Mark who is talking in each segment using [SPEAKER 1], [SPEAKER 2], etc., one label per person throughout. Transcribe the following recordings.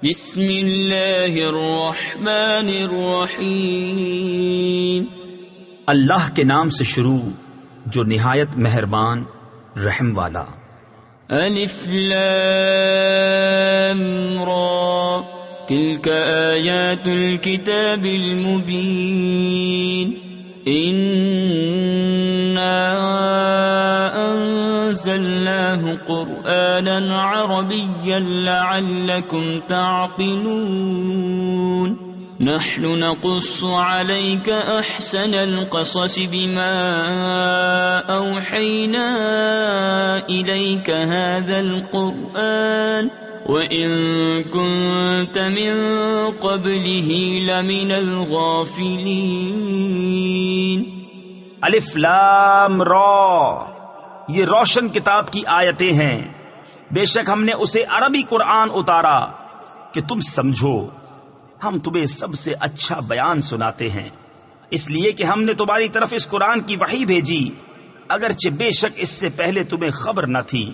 [SPEAKER 1] بسم اللہ الرحمن الرحیم.
[SPEAKER 2] اللہ کے نام سے شروع جو نہایت مہربان رحم والا.
[SPEAKER 1] الف لام را تلك آیات الكتاب المبین. أنزلناه قرآنا عربيا لعلكم تعقلون. نحن نقص عليك أحسن القصص بما أوحينا إليك هذا القرآن وإن كنت من قبله لمن الغافلين.
[SPEAKER 2] الف لام را، یہ روشن کتاب کی آیتیں ہیں. بے شک ہم نے اسے عربی قرآن اتارا کہ تم سمجھو. ہم تمہیں سب سے اچھا بیان سناتے ہیں، اس لیے کہ ہم نے تمہاری طرف اس قرآن کی وحی بھیجی اگرچہ بے شک اس سے پہلے تمہیں خبر نہ تھی.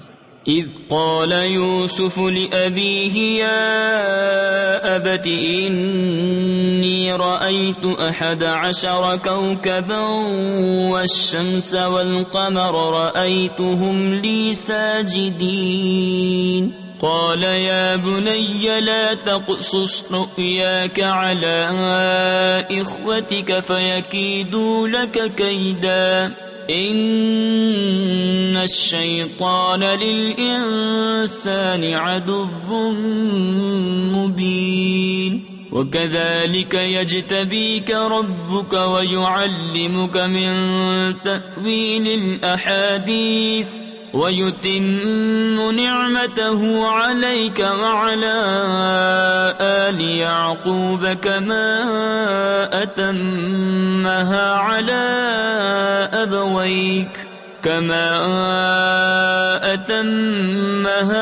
[SPEAKER 1] اذ قال يوسف لأبيه يا أبت إني رأيت 11 كوكبا والشمس والقمر رأيتهم لي ساجدين. قال يا بني لا تقصص رؤياك على إخوتك فيكيدوا لك كيدا ان الشیطان للانسان عدو مبین. وكذلك يجتبيك ربك ويعلمك من تأويل الأحاديث ويتم نعمته عليك وعلى آل يعقوب كما أتمها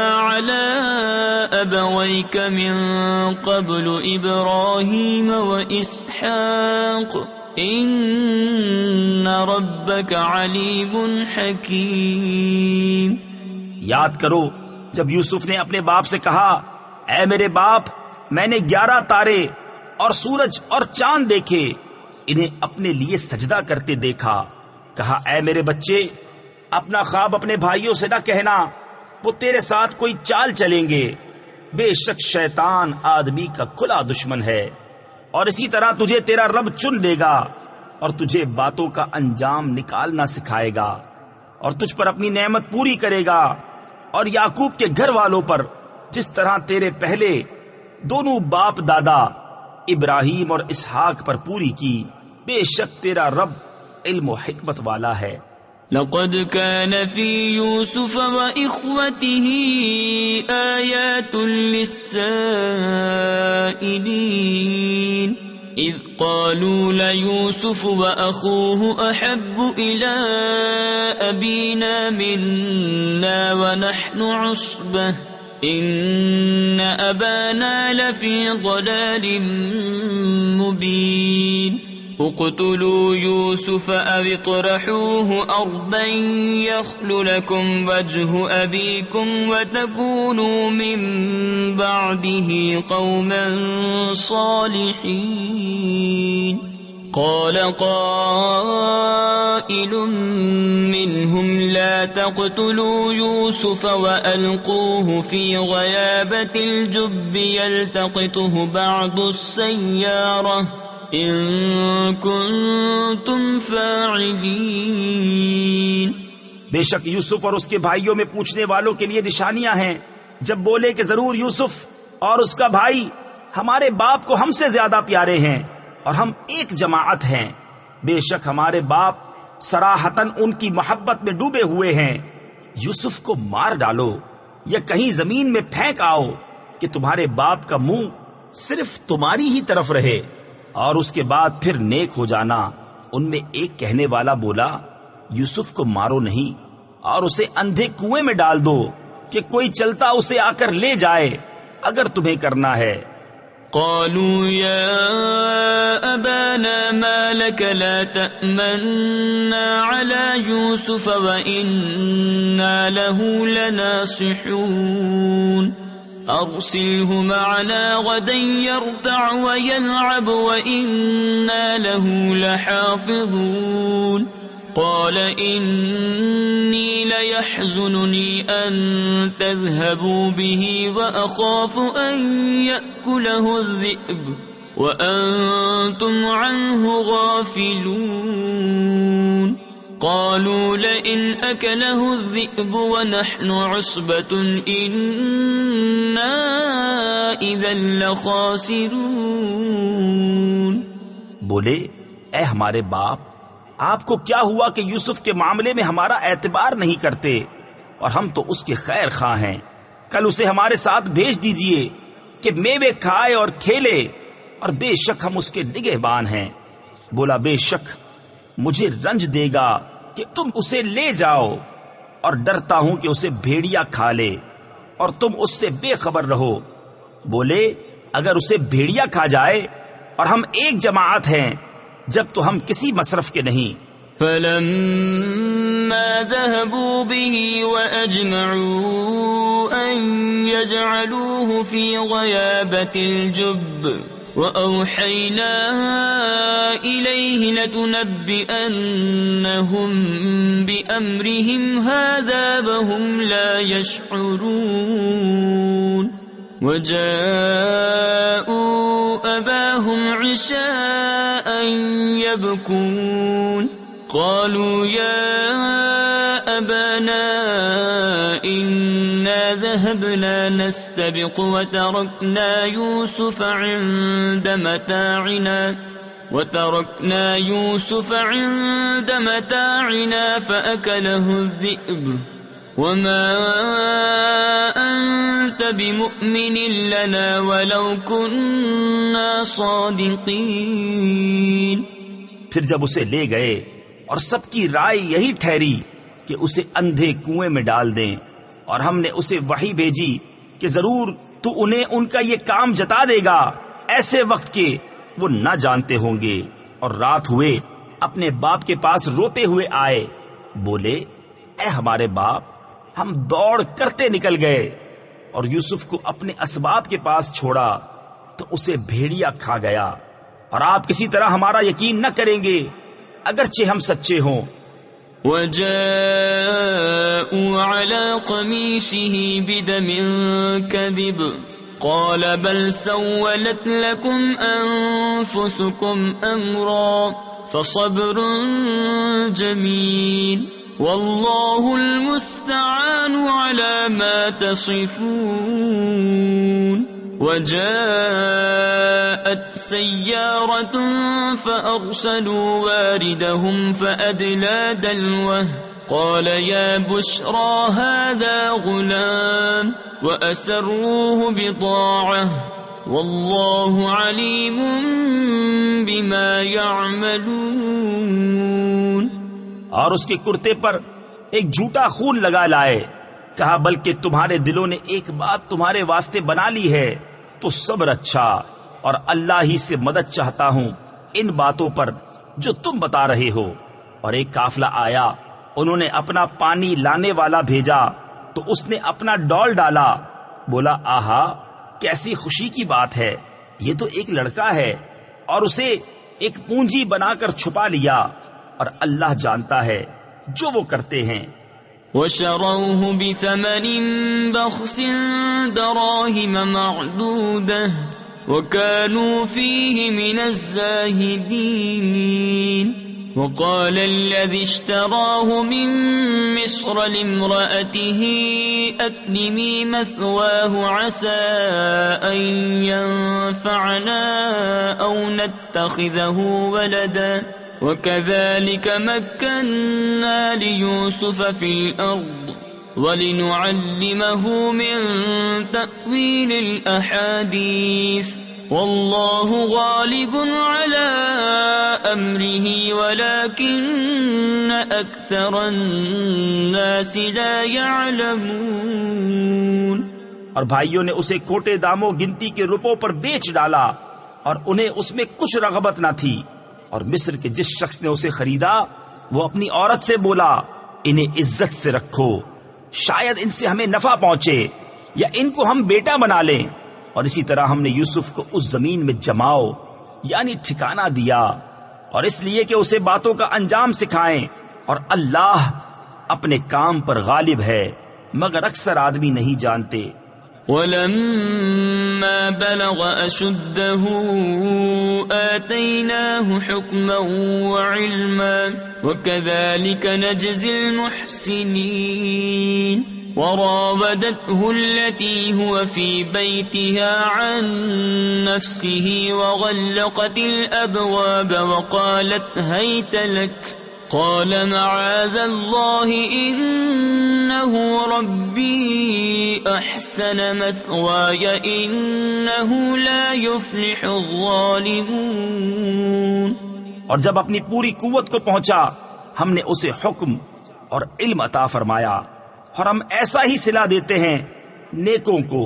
[SPEAKER 1] على أبويك من قبل إبراهيم وإسحاق إن ربك عليم حكيم.
[SPEAKER 2] یاد کرو جب یوسف نے اپنے باپ سے کہا اے میرے باپ میں نے 11 تارے اور سورج اور چاند دیکھے، انہیں اپنے لیے سجدہ کرتے دیکھا. کہا اے میرے بچے اپنا خواب اپنے بھائیوں سے نہ کہنا، وہ تیرے ساتھ کوئی چال چلیں گے. بے شک شیطان آدمی کا کھلا دشمن ہے، اور اسی طرح تجھے تیرا رب چن لے گا اور تجھے باتوں کا انجام نکالنا سکھائے گا اور تجھ پر اپنی نعمت پوری کرے گا اور یعقوب کے گھر والوں پر جس طرح تیرے پہلے دونوں باپ دادا ابراہیم اور اسحاق پر پوری کی. بے شک تیرا رب علم و حکمت والا ہے.
[SPEAKER 1] لقد كان في يوسف وإخوته آيات للسائلين إذ قالوا ليوسف وأخوه أحب إلى أبينا منا ونحن عصبة إن أبانا لفي ضلال مبين. اقتلوا يوسف أو اطرحوه أرضا يخل لكم وجه أبيكم وتكونوا من بعده قوما صالحين. قال قائل منهم لا تقتلوا يوسف وألقوه في غيابة الجب يلتقطه بعض السيارة ان کنتم فاعلین.
[SPEAKER 2] بے شک یوسف اور اس کے بھائیوں میں پوچھنے والوں کے لیے نشانیاں ہیں. جب بولے کہ ضرور یوسف اور اس کا بھائی ہمارے باپ کو ہم سے زیادہ پیارے ہیں اور ہم ایک جماعت ہیں، بے شک ہمارے باپ صراحتاً ان کی محبت میں ڈوبے ہوئے ہیں. یوسف کو مار ڈالو یا کہیں زمین میں پھینک آؤ کہ تمہارے باپ کا منہ صرف تمہاری ہی طرف رہے اور اس کے بعد پھر نیک ہو جانا. ان میں ایک کہنے والا بولا یوسف کو مارو نہیں اور اسے اندھے کنویں میں ڈال دو کہ کوئی چلتا اسے آ کر لے جائے اگر تمہیں کرنا ہے.
[SPEAKER 1] قالوا يا أبانا ما لك لا تأمنا على يوسف وإنا له لناصحون أرسله معنا غدا يرتع ويلعب وإنا له لحافظون قال إني ليحزنني أن تذهبوا به وأخاف أن يأكله الذئب وأنتم عنه غافلون قالوا لئن أكله الذئب ونحن عصبة إنا إذا لخاسرون.
[SPEAKER 2] بولے اے ہمارے باپ، آپ کو کیا ہوا کہ یوسف کے معاملے میں ہمارا اعتبار نہیں کرتے؟ اور ہم تو اس کے خیر خواہ ہیں. کل اسے ہمارے ساتھ بھیج دیجئے کہ میوے کھائے اور کھیلے، اور بے شک ہم اس کے نگہبان ہیں. بولا بے شک مجھے رنج دے گا کہ تم اسے لے جاؤ، اور ڈرتا ہوں کہ اسے بھیڑیا کھا لے اور تم اس سے بے خبر رہو. بولے اگر اسے بھیڑیا کھا جائے اور ہم ایک جماعت ہیں جب تو ہم کسی مصرف کے نہیں.
[SPEAKER 1] فلما ذهبوا به وأجمعوا أن يجعلوه في غيابة الجب وأوحينا إليه لتنبئنهم بأمرهم هذا وهم لا يشعرون. وجاءوا أباهم عشاء يبكون قالوا يا أبانا إنا ذهبنا نستبق وتركنا يوسف عند متاعنا فأكله الذئب وما أنت بمؤمن لنا ولو كنا صادقين.
[SPEAKER 2] پھر جب اسے لے گئے اور سب کی رائے یہی ٹھہری کہ اسے اندھے کنویں میں ڈال دیں، اور ہم نے اسے وحی بھیجی کہ ضرور تو انہیں ان کا یہ کام جتا دے گا ایسے وقت کے وہ نہ جانتے ہوں گے. اور رات ہوئے اپنے باپ کے پاس روتے ہوئے آئے. بولے اے ہمارے باپ، ہم دوڑ کرتے نکل گئے اور یوسف کو اپنے اسباب کے پاس چھوڑا تو اسے بھیڑیا کھا گیا، اور آپ کسی طرح ہمارا یقین نہ کریں گے اگرچہ ہم سچے ہوں.
[SPEAKER 1] وجاءوا على قميصه بدم كذب قال بل سولت لكم أنفسكم أمرا فصبر جميل والله المستعان على ما تصفون. وجاءت سيارة فأرسلوا واردهم فأدلى دلوه قال يا بشرى هذا غلام وأسروه بضاعة والله عليم بما يعملون.
[SPEAKER 2] اور اس کے کرتے پر ایک جھوٹا خون لگا لائے. کہا بلکہ تمہارے دلوں نے ایک بات تمہارے واسطے بنا لی ہے تو صبر اچھا، اور اللہ ہی سے مدد چاہتا ہوں ان باتوں پر جو تم بتا رہے ہو. اور ایک قافلہ آیا، انہوں نے اپنا پانی لانے والا بھیجا تو اس نے اپنا ڈول ڈالا. بولا آہا کیسی خوشی کی بات ہے، یہ تو ایک لڑکا ہے. اور اسے ایک پونجی بنا کر چھپا لیا، اور اللہ جانتا ہے جو وہ کرتے ہیں.
[SPEAKER 1] وشروه بثمن بخس دراهم معدودة وكانوا فيه من الزاهدين. وقال الذي اشتراه من مصر لامرأته أكرمي مثواه عسى أن ينفعنا أو نتخذه ولدا وكذلك مكنا ليوسف في الأرض ولنعلمه من تأويل الأحاديث والله غالب على أمره ولكن أكثر الناس لا يعلمون.
[SPEAKER 2] اور بھائیوں نے اسے کھوٹے داموں گنتی کے روپوں پر بیچ ڈالا اور انہیں اس میں کچھ رغبت نہ تھی. اور مصر کے جس شخص نے اسے خریدا وہ اپنی عورت سے بولا انہیں عزت سے رکھو، شاید ان سے ہمیں نفع پہنچے. یا ان کو ہم بیٹا بنا لیں. اور اسی طرح ہم نے یوسف کو اس زمین میں جماؤ یعنی ٹھکانہ دیا، اور اس لیے کہ اسے باتوں کا انجام سکھائیں. اور اللہ اپنے کام پر غالب ہے، مگر اکثر آدمی نہیں جانتے.
[SPEAKER 1] وَلَمَّا بَلَغَ أَشُدَّهُ آتَيْنَاهُ حُكْمًا وَعِلْمًا وَكَذَلِكَ نَجْزِي الْمُحْسِنِينَ. وراودته التي هو في بيتها عن نفسه وغلقت الأبواب وقالت هيت لك قال معاذ الله إنه ربي أحسن مثواي إنه لا يفلح الظالمون.
[SPEAKER 2] اور جب اپنی پوری قوت کو پہنچا ہم نے اسے حکم اور علم عطا فرمایا، اور ہم ایسا ہی صلہ دیتے ہیں نیکوں کو.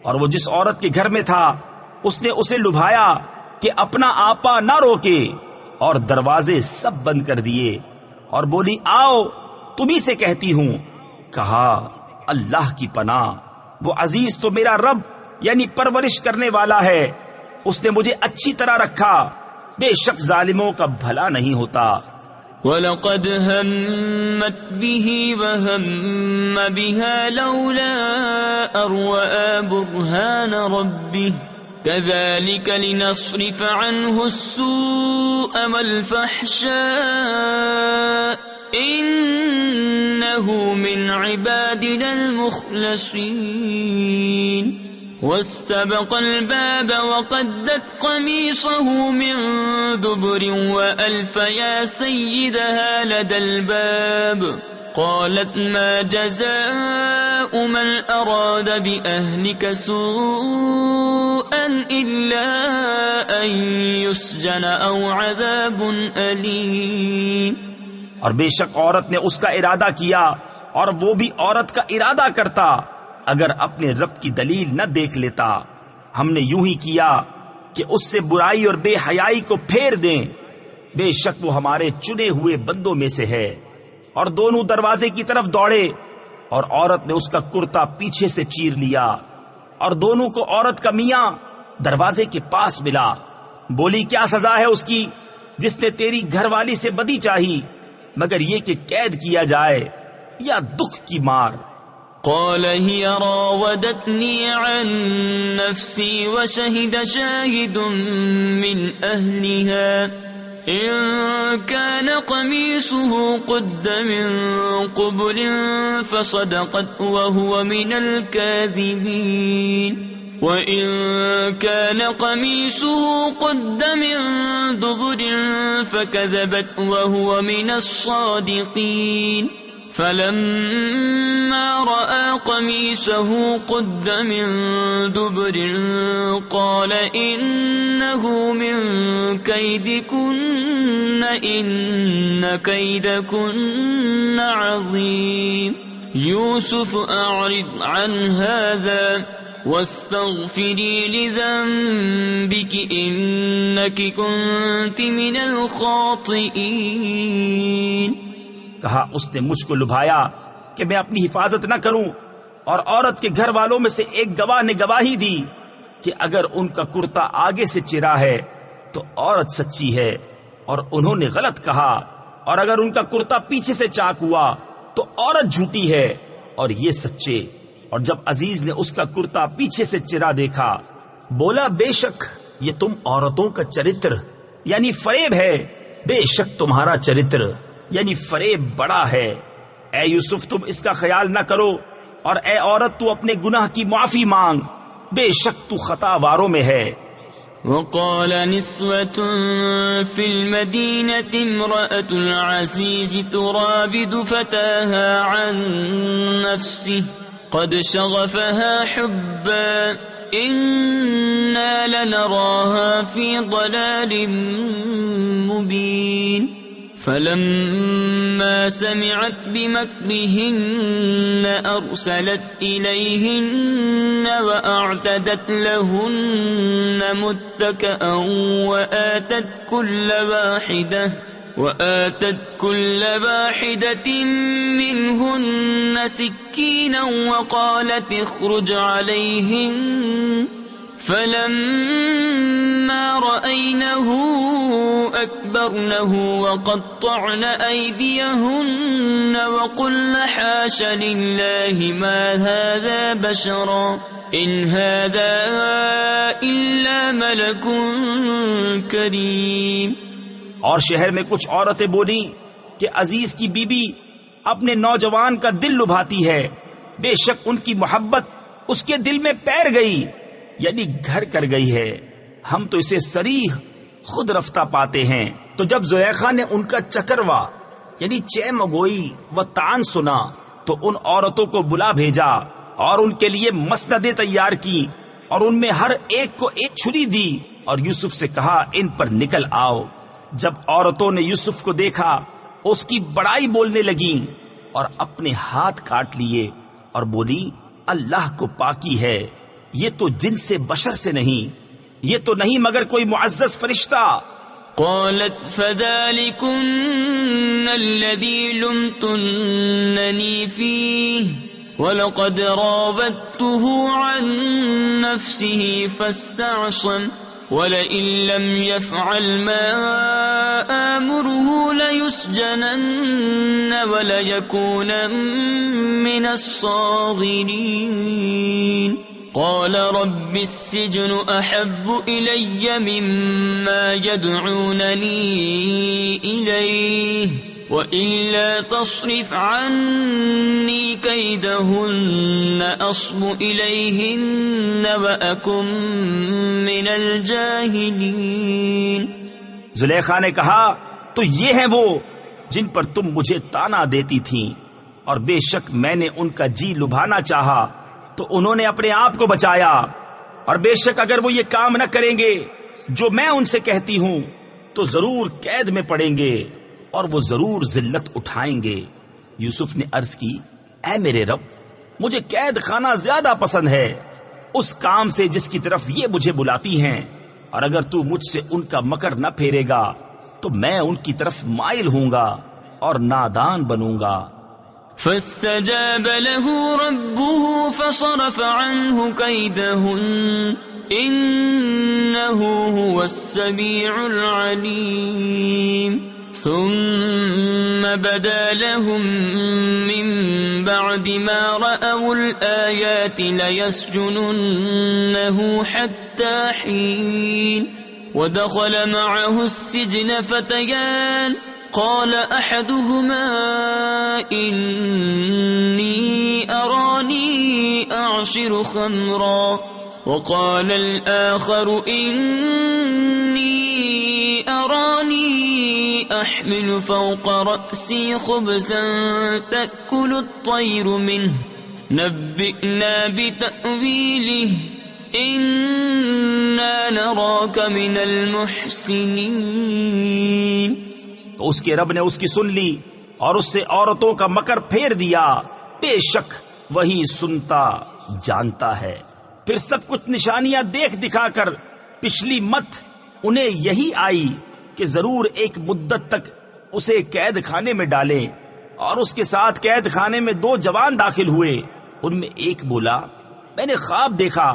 [SPEAKER 2] اور وہ جس عورت کے گھر میں تھا اس نے اسے لبھایا کہ اپنا آپا نہ روکے، اور دروازے سب بند کر دیے، اور بولی آؤ تمہیں سے کہتی ہوں. کہا اللہ کی پناہ، وہ عزیز تو میرا رب یعنی پرورش کرنے والا ہے، اس نے مجھے اچھی طرح رکھا، بے شک ظالموں کا بھلا نہیں ہوتا.
[SPEAKER 1] وَلَقَدْ هَمَّتْ بِهِ وَهَمَّ بِهَا لَوْلَا أَن رَّأَىٰ بُرْهَانَ رَبِّهِ كَذَٰلِكَ لِنَصْرِفَ عَنْهُ السُّوءَ وَالْفَحْشَاءَ إِنَّهُ مِنْ عِبَادِنَا الْمُخْلَصِينَ. واستبق الباب وقدت قميصه من دبر وألف يا سيدها لدى الباب قالت ما جزاء من أراد بأهلك سوءا إلا أن يسجن أو عذاب أليم.
[SPEAKER 2] اور بے شک عورت نے اس کا ارادہ کیا، اور وہ بھی عورت کا ارادہ کرتا اگر اپنے رب کی دلیل نہ دیکھ لیتا. ہم نے یوں ہی کیا کہ اس سے برائی اور بے حیائی کو پھیر دیں، بے شک وہ ہمارے چنے ہوئے بندوں میں سے ہے. اور دونوں دروازے کی طرف دوڑے، اور عورت نے اس کا کرتا پیچھے سے چیر لیا، اور دونوں کو عورت کا میاں دروازے کے پاس ملا. بولی کیا سزا ہے اس کی جس نے تیری گھر والی سے بدی چاہی، مگر یہ کہ قید کیا جائے یا دکھ کی مار.
[SPEAKER 1] قال هي راودتني عن نفسي وشهد شاهد من أهلها إن كان قميصه قد من قبل فصدقت وهو من الكاذبين وإن كان قميصه قد من دبر فكذبت وهو من الصادقين فلما رأى قميصه قد من دبر قال إنه من كيدكن إن كيدكن عظيم يوسف أعرض عن هذا واستغفري لذنبك إنك كنت من الخاطئين.
[SPEAKER 2] کہا اس نے مجھ کو لبھایا کہ میں اپنی حفاظت نہ کروں، اور عورت کے گھر والوں میں سے ایک گواہ نے گواہی دی کہ اگر ان کا کرتا آگے سے چرا ہے تو عورت سچی ہے اور انہوں نے غلط کہا، اور اگر ان کا کرتا پیچھے سے چاک ہوا تو عورت جھوٹی ہے اور یہ سچے. اور جب عزیز نے اس کا کرتا پیچھے سے چرا دیکھا بولا بے شک یہ تم عورتوں کا چرتر یعنی فریب ہے، بے شک تمہارا چرتر یعنی فریب بڑا ہے. اے یوسف تم اس کا خیال نہ کرو، اور اے عورت تو اپنے گناہ کی معافی مانگ، بے شک تو خطا واروں میں ہے.
[SPEAKER 1] وقال نسوة في المدينة امرأة العزيز تراود فتاها عن نفسه قد شغفها حبا إنا لنراها في ضلال مبين. فلما سمعت بمكرهن أرسلت إليهن وأعتدت لهن متكئا وآتت كل وآتت كل واحدة منهن سكينا وقالت اخرج عليهن فلما رأينه أكبرنه وقطعن أيديهن وقلن حاش لله ما هذا بشرا إن هذا إلا ملك كريم.
[SPEAKER 2] اور شہر میں کچھ عورتیں بولی کہ عزیز کی بیوی اپنے نوجوان کا دل لبھاتی ہے، بے شک ان کی محبت اس کے دل میں پیر گئی، یعنی گھر کر گئی ہے، ہم تو اسے صریح خود رفتہ پاتے ہیں. تو جب زلیخا نے ان کا چکروا یعنی چے مگوئی و تان سنا تو ان عورتوں کو بلا بھیجا اور ان کے لیے مسندیں تیار کی اور ان میں ہر ایک کو ایک چھری دی اور یوسف سے کہا ان پر نکل آؤ. جب عورتوں نے یوسف کو دیکھا اس کی بڑائی بولنے لگیں اور اپنے ہاتھ کاٹ لیے اور بولی اللہ کو پاکی ہے، یہ تو جن سے بشر سے نہیں، یہ تو نہیں مگر کوئی معزز فرشتہ.
[SPEAKER 1] قالت فذلكن الذي لمتنني فيه وَلَقَدْ رَاوَدتُّهُ عَن نَّفْسِهِ فَاسْتَعْصَمَ وَلَئِن لَّمْ يَفْعَلْ مَا آمُرُهُ لَيُسْجَنَنَّ وَلَيَكُونًا مِّنَ الصَّاغِرِينَ. قال رب السجن أحب إلي مما يدعونني إليه وإلا تصرف عني كيدهن أصب إليهن وأكن من الجاهلين.
[SPEAKER 2] زلیخا نے کہا تو یہ ہیں وہ جن پر تم مجھے تانا دیتی تھیں، اور بے شک میں نے ان کا جی لبھانا چاہا تو انہوں نے اپنے آپ کو بچایا، اور بے شک اگر وہ یہ کام نہ کریں گے جو میں ان سے کہتی ہوں تو ضرور قید میں پڑیں گے اور وہ ضرور ذلت اٹھائیں گے. یوسف نے عرض کی اے میرے رب، مجھے قید خانہ زیادہ پسند ہے اس کام سے جس کی طرف یہ مجھے بلاتی ہیں، اور اگر تو مجھ سے ان کا مکر نہ پھیرے گا تو میں ان کی طرف مائل ہوں گا اور نادان بنوں گا.
[SPEAKER 1] فاستجاب له ربه فصرف عنه كيدهن إنه هو السميع العليم. ثم بدا لهم من بعد ما رأوا الآيات ليسجننه حتى حين. ودخل معه السجن فتيان قال أحدهما إني أراني أعصر خمرا وقال الآخر إني أراني أحمل فوق رأسي خبزا تأكل الطير منه نبئنا بتأويله إنا نراك من المحسنين.
[SPEAKER 2] تو اس کے رب نے اس کی سن لی اور اس سے عورتوں کا مکر پھیر دیا، بے شک وہی سنتا جانتا ہے. پھر سب کچھ نشانیاں دیکھ دکھا کر پچھلی مت انہیں یہی آئی کہ ضرور ایک مدت تک اسے قید خانے میں ڈالیں، اور اس کے ساتھ قید خانے میں 2 جوان داخل ہوئے. ان میں ایک بولا میں نے خواب دیکھا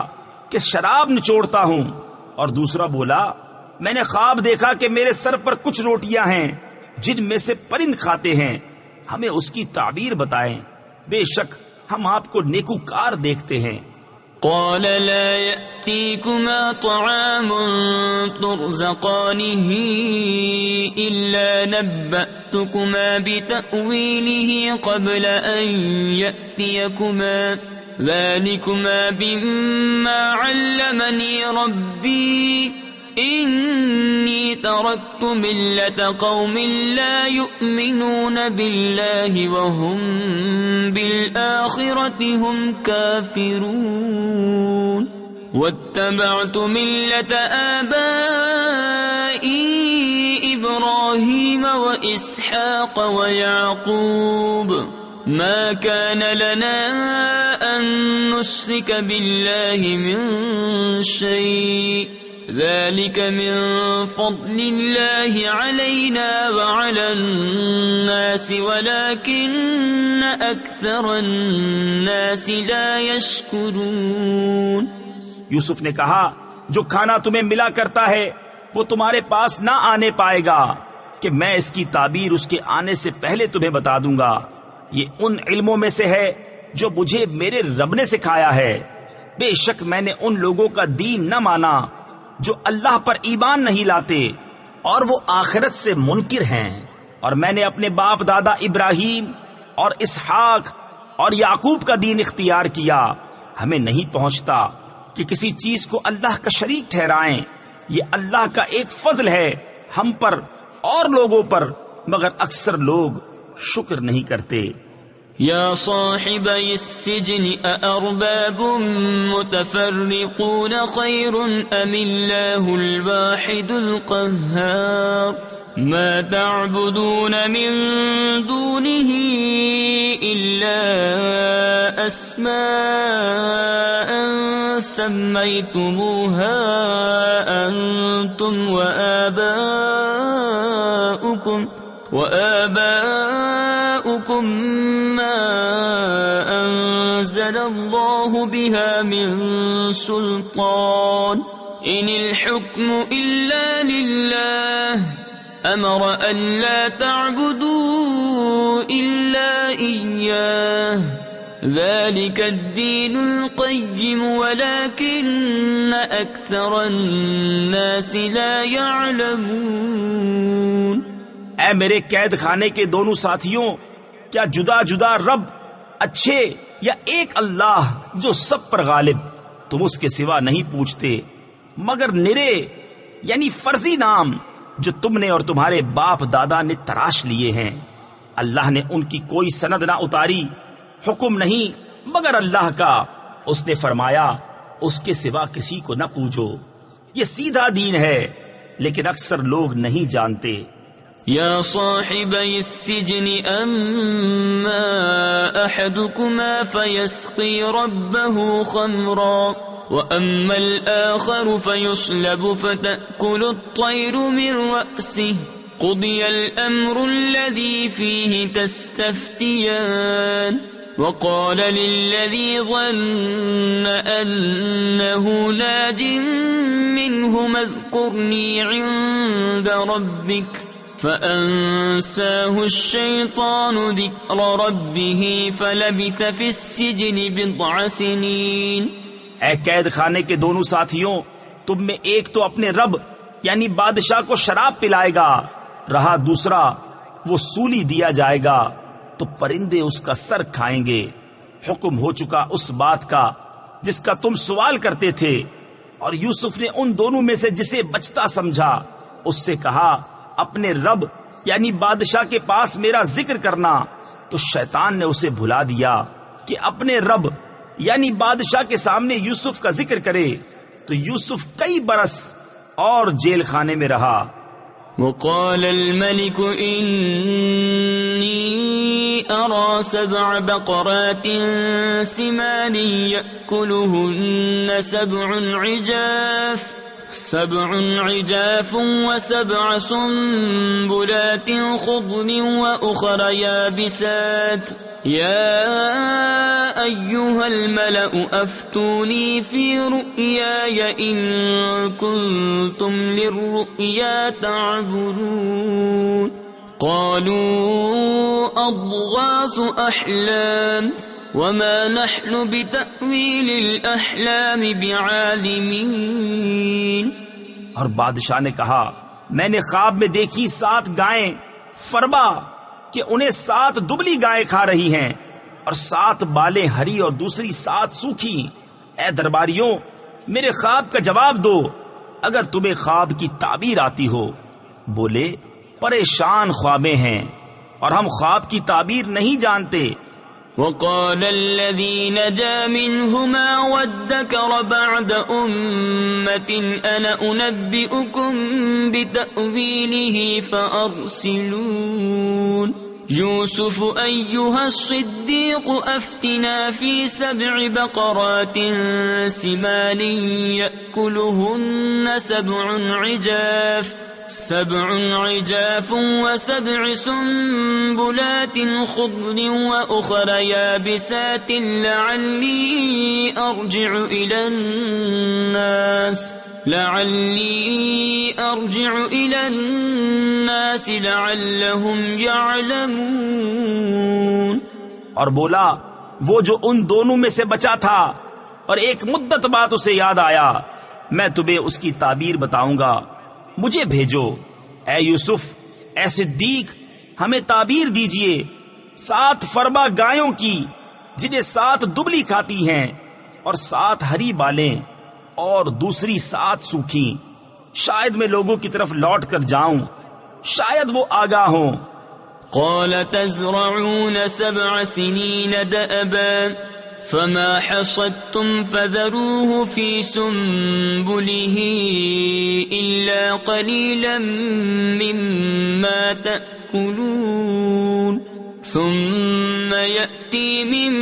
[SPEAKER 2] کہ شراب نچوڑتا ہوں، اور دوسرا بولا میں نے خواب دیکھا کہ میرے سر پر کچھ روٹیاں ہیں جن میں سے پرند کھاتے ہیں، ہمیں اس کی تعبیر بتائیں، بے شک ہم آپ کو نیکوکار دیکھتے ہیں.
[SPEAKER 1] قال لا يأتيكما طعام ترزقانه إلا نبأتكما بتأويله قبل أن يأتيكما ذلكما بما علمني ربي إني تركت ملة قوم لا يؤمنون بالله وهم بالآخرة هم كافرون واتبعت ملة آبائي إبراهيم وإسحاق ويعقوب ما كان لنا أن نشرك بالله من شيء ذلك من فضل الله علينا وعلى الناس ولكن أكثر الناس لا يشكرون.
[SPEAKER 2] یوسف نے کہا جو کھانا تمہیں ملا کرتا ہے وہ تمہارے پاس نہ آنے پائے گا کہ میں اس کی تعبیر اس کے آنے سے پہلے تمہیں بتا دوں گا. یہ ان علموں میں سے ہے جو مجھے میرے رب نے سکھایا ہے. بے شک میں نے ان لوگوں کا دین نہ مانا جو اللہ پر ایمان نہیں لاتے اور وہ آخرت سے منکر ہیں. اور میں نے اپنے باپ دادا ابراہیم اور اسحاق اور یعقوب کا دین اختیار کیا. ہمیں نہیں پہنچتا کہ کسی چیز کو اللہ کا شریک ٹھہرائیں. یہ اللہ کا ایک فضل ہے ہم پر اور لوگوں پر، مگر اکثر لوگ شکر نہیں کرتے.
[SPEAKER 1] يا صاحبي السجن أأرباب متفرقون خير أم الله الواحد القهار. ما تعبدون من دونه إلا أسماء سميتموها أنتم وآباؤكم ما أنزل الله بها من سلطان إن الحكم إلا لله أمر أن لا تعبدوا إلا إياه ذلك الدين القيم ولكن أكثر الناس لا يعلمون.
[SPEAKER 2] اے میرے قید خانے کے دونوں ساتھیوں، کیا جدا جدا رب اچھے یا ایک اللہ جو سب پر غالب؟ تم اس کے سوا نہیں پوچھتے مگر نرے یعنی فرضی نام جو تم نے اور تمہارے باپ دادا نے تراش لیے ہیں. اللہ نے ان کی کوئی سند نہ اتاری، حکم نہیں مگر اللہ کا. اس نے فرمایا اس کے سوا کسی کو نہ پوچھو. یہ سیدھا دین ہے لیکن اکثر لوگ نہیں جانتے.
[SPEAKER 1] يا صاحبي السجن أما أحدكما فيسقي ربه خمرا وأما الآخر فيصلب فتأكل الطير من رأسه قضي الأمر الذي فيه تستفتيان. وقال للذي ظن أنه ناج منهما اذكرني عند ربك فأنساه الشيطان ذكر ربه فلبث في السجن بضع سنين.
[SPEAKER 2] اے قید خانے کے دونوں ساتھیوں، تم میں ایک تو اپنے رب یعنی بادشاہ کو شراب پلائے گا، رہا دوسرا وہ سولی دیا جائے گا تو پرندے اس کا سر کھائیں گے. حکم ہو چکا اس بات کا جس کا تم سوال کرتے تھے. اور یوسف نے ان دونوں میں سے جسے بچتا سمجھا اس سے کہا اپنے رب یعنی بادشاہ کے پاس میرا ذکر کرنا، تو شیطان نے اسے بھلا دیا کہ اپنے رب یعنی بادشاہ کے سامنے یوسف کا ذکر کرے. تو یوسف کئی برس اور جیل خانے میں رہا.
[SPEAKER 1] وقال الملك إني أرى 7 بقرات سمان يأكلهن 7 عجاف و7 سنبلات خضر وأخر يابسات يا أيها الملأ أفتوني في رؤياي إن كنتم للرؤيا تعبرون. قالوا أضغاث أحلام وما نحن بتأويل الأحلام بعالمين.
[SPEAKER 2] اور بادشاہ نے کہا میں نے خواب میں دیکھی 7 گائیں فربا کہ انہیں 7 دبلی گائیں کھا رہی ہیں اور 7 بالیں ہری اور دوسری 7 سوکھی. اے درباریوں میرے خواب کا جواب دو اگر تمہیں خواب کی تعبیر آتی ہو. بولے پریشان خوابیں ہیں اور ہم خواب کی تعبیر نہیں جانتے.
[SPEAKER 1] وقال الذي نجا منهما وادكر بعد أمة أنا أنبئكم بتأويله فأرسلون. يوسف أيها الصديق أفتنا في 7 بقرات سمان يأكلهن 7 عجاف و7 سنبلات خضر وأخر يابسات لعلي أرجع إلى الناس لعلهم يعلمون.
[SPEAKER 2] اور بولا وہ جو ان دونوں میں سے بچا تھا اور ایک مدت بعد اسے یاد آیا، میں تمہیں اس کی تعبیر بتاؤں گا، مجھے بھیجو. اے یوسف، اے صدیق، ہمیں تعبیر دیجئے 7 فربا گایوں کی جنہیں 7 دبلی کھاتی ہیں اور 7 ہری بالیں اور دوسری 7 سوکھی. شاید میں لوگوں کی طرف لوٹ کر جاؤں، شاید وہ آگاہ ہوں.
[SPEAKER 1] قال تزرعون 7 سنين دأبا فما حصدتم فذروه في سنبله إلا قليلا مما تأكلون ثم يأتي من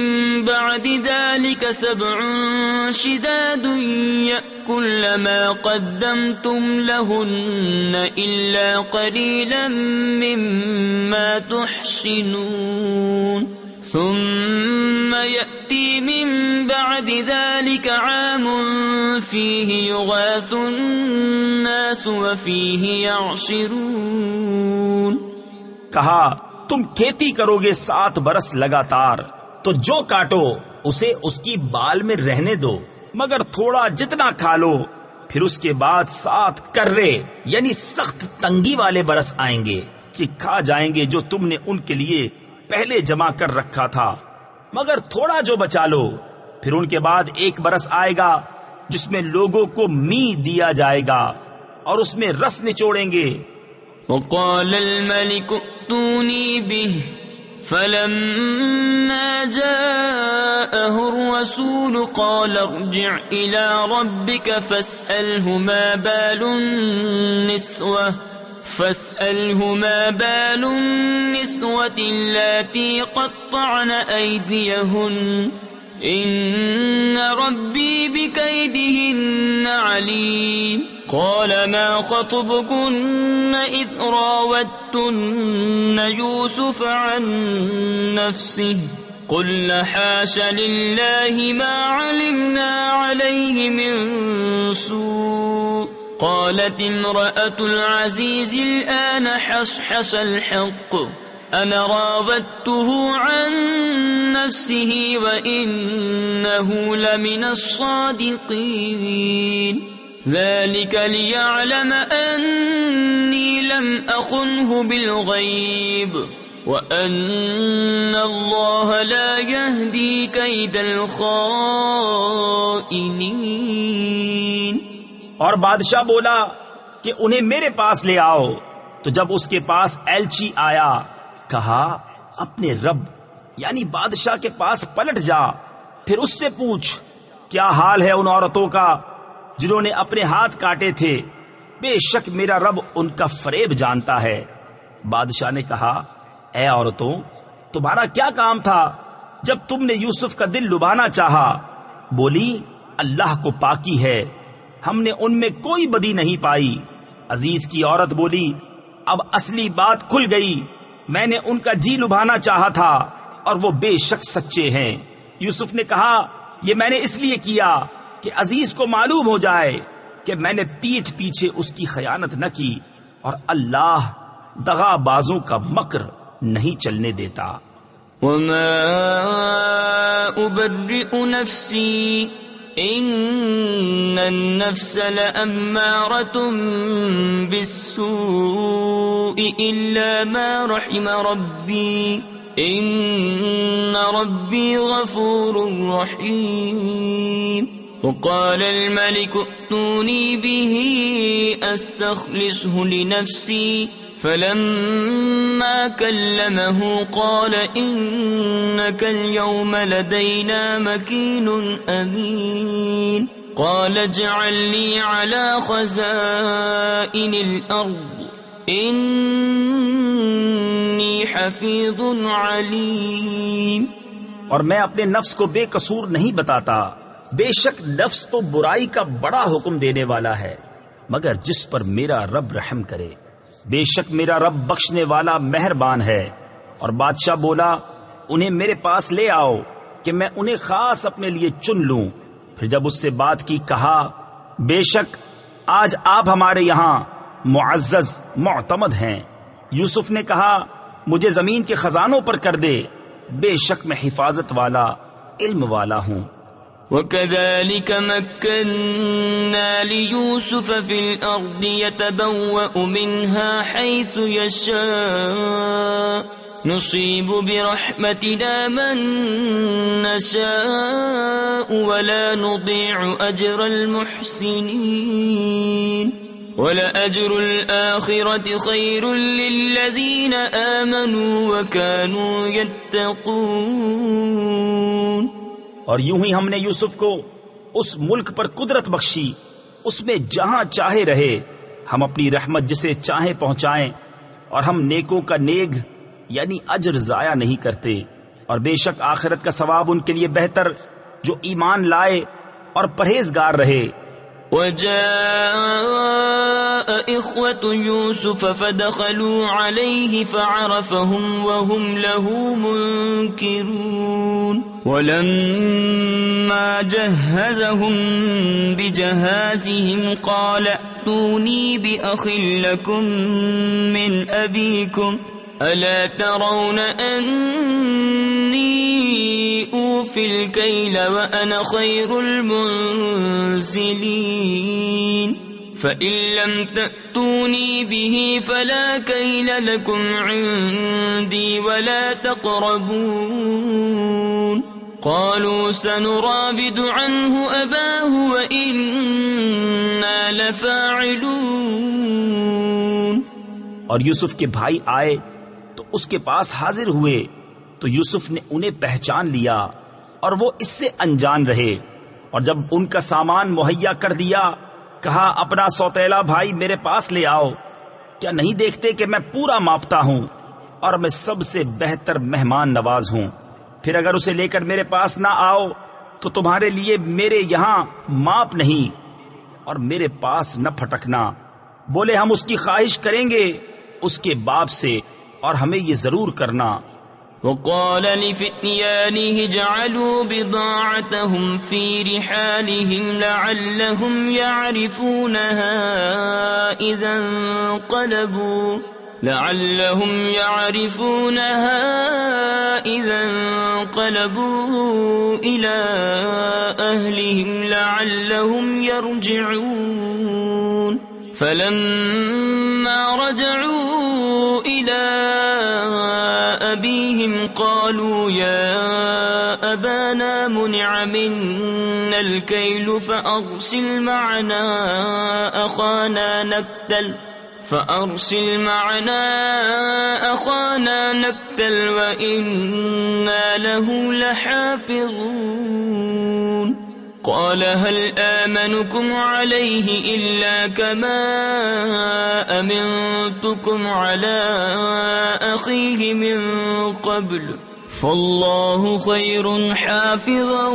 [SPEAKER 1] بعد ذلك 7 شداد يأكل ما قدمتم لهن إلا قليلا مما تحصنون ثم يأتي من بعد ذلك عام فيه يغاث الناس وفيه يعصرون.
[SPEAKER 2] کہا تم کھیتی کرو گے 7 برس لگاتار، تو جو کاٹو اسے اس کی بال میں رہنے دو، مگر تھوڑا جتنا کھا لو. پھر اس کے بعد 7 کرے یعنی سخت تنگی والے برس آئیں گے کہ کھا جائیں گے جو تم نے ان کے لیے پہلے جمع کر رکھا تھا، مگر تھوڑا جو بچا لو. پھر ان کے بعد 1 برس آئے گا جس میں لوگوں کو می دیا جائے گا اور اس میں رس نچوڑیں گے.
[SPEAKER 1] وقال الملك ائتوني به فلما جاءه الرسول قال ارجع إلى ربك فاسأله ما بال النسوة اللاتي قطعن أيديهن إن ربي بكيدهن عليم. قال ما خطبكن إذ راوتن يوسف عن نفسه قلن حاش لله ما علمنا عليه من سوء. قالت امرأة العزيز الآن حصحص الحق أنا راودته عن نفسه وإنه لمن الصادقين. ذلك ليعلم أني لم أخنه بالغيب وأن الله لا يهدي كيد الخائنين.
[SPEAKER 2] اور بادشاہ بولا کہ انہیں میرے پاس لے آؤ. تو جب اس کے پاس ایلچی آیا کہا اپنے رب یعنی بادشاہ کے پاس پلٹ جا، پھر اس سے پوچھ کیا حال ہے ان عورتوں کا جنہوں نے اپنے ہاتھ کاٹے تھے، بے شک میرا رب ان کا فریب جانتا ہے. بادشاہ نے کہا اے عورتوں، تمہارا کیا کام تھا جب تم نے یوسف کا دل لبھانا چاہا؟ بولی اللہ کو پاکی ہے، ہم نے ان میں کوئی بدی نہیں پائی. عزیز کی عورت بولی اب اصلی بات کھل گئی، میں نے ان کا جی لبھانا چاہا تھا اور وہ بے شک سچے ہیں. یوسف نے کہا یہ میں نے اس لیے کیا کہ عزیز کو معلوم ہو جائے کہ میں نے پیٹھ پیچھے اس کی خیانت نہ کی، اور اللہ دغا بازوں کا مکر نہیں چلنے دیتا.
[SPEAKER 1] وما أبرئ نفسي إن النفس لأمارة بالسوء إلا ما رحم ربي إن ربي غفور رحيم. وقال الملك ائتوني به أستخلصه لنفسي فلما كلمه قال إنك اليوم لدينا مكين أمين. قال اجعلني على خزائن الأرض إني حفیظ علیم۔
[SPEAKER 2] اور میں اپنے نفس کو بے قصور نہیں بتاتا، بے شک نفس تو برائی کا بڑا حکم دینے والا ہے، مگر جس پر میرا رب رحم کرے، بے شک میرا رب بخشنے والا مہربان ہے۔ اور بادشاہ بولا انہیں میرے پاس لے آؤ کہ میں انہیں خاص اپنے لیے چن لوں۔ پھر جب اس سے بات کی کہا بے شک آج آپ ہمارے یہاں معزز معتمد ہیں۔ یوسف نے کہا مجھے زمین کے خزانوں پر کر دے، بے شک میں حفاظت والا علم والا ہوں۔
[SPEAKER 1] وَكَذَلِكَ مَكَّنَّا لِيُوسُفَ فِي الْأَرْضِ يَتَبَوَّأُ مِنْهَا حَيْثُ يَشَاءُ نُصِيبُ بِرَحْمَتِنَا مَن نَّشَاءُ وَلَا نُضِيعُ أَجْرَ الْمُحْسِنِينَ وَلَأَجْرُ الْآخِرَةِ خَيْرٌ لِّلَّذِينَ آمَنُوا وَكَانُوا يَتَّقُونَ۔
[SPEAKER 2] اور یوں ہی ہم نے یوسف کو اس ملک پر قدرت بخشی، اس میں جہاں چاہے رہے، ہم اپنی رحمت جسے چاہیں پہنچائیں، اور ہم نیکوں کا نیک یعنی اجر ضائع نہیں کرتے۔ اور بے شک آخرت کا ثواب ان کے لیے بہتر جو ایمان لائے اور پرہیزگار رہے۔
[SPEAKER 1] وَجَاءَ إِخْوَةُ يُوسُفَ فَدَخَلُوا عَلَيْهِ فَعَرَفَهُمْ وَهُمْ لَهُ مُنكِرُونَ وَلَمَّا جَهَّزَهُم بِجَهَازِهِمْ قَالَ ائْتُونِي بِأَخٍ لَّكُم مِّنْ أَبِيكُمْ أَلَا تَرَوْنَ أَنِّي أُوفِي الْكَيْلَ وَأَنَا خَيْرُ الْمُنزِلِينَ فَإِن لَّمْ تَأْتُونِي بِهِ فَلَا كَيْلَ لَكُمْ عِندِي وَلَا تَقْرَبُونَ قَالُوا سَنُرَاوِدُ عَنْهُ أَبَاهُ وَإِنَّا لَفَاعِلُونَ۔
[SPEAKER 2] اور یوسف کے بھائی آئے تو اس کے پاس حاضر ہوئے، تو یوسف نے انہیں پہچان لیا اور وہ اس سے انجان رہے۔ اور جب ان کا سامان مہیا کر دیا کہا اپنا سوتیلا بھائی میرے پاس لے آؤ، کیا نہیں دیکھتے کہ میں پورا ماپتا ہوں اور میں سب سے بہتر مہمان نواز ہوں؟ پھر اگر اسے لے کر میرے پاس نہ آؤ تو تمہارے لیے میرے یہاں ماپ نہیں اور میرے پاس نہ پھٹکنا۔ بولے ہم اس کی خواہش کریں گے اس کے باپ سے اور ہمیں یہ ضرور کرنا۔
[SPEAKER 1] وقال لفتيانه جعلوا بضاعتهم في رحالهم لعلهم يعرفونها إذا انقلبوا إلى أهلهم لعلهم يرجعون فلما رجعوا إلى أبيهم قالوا يا أبانا منع منا الكيل فأرسل معنا أخانا نكتل وإنا له لحافظون قال هل آمنكم عليه إلا كما أمنتكم على أخيه من قبل فالله خير حافظا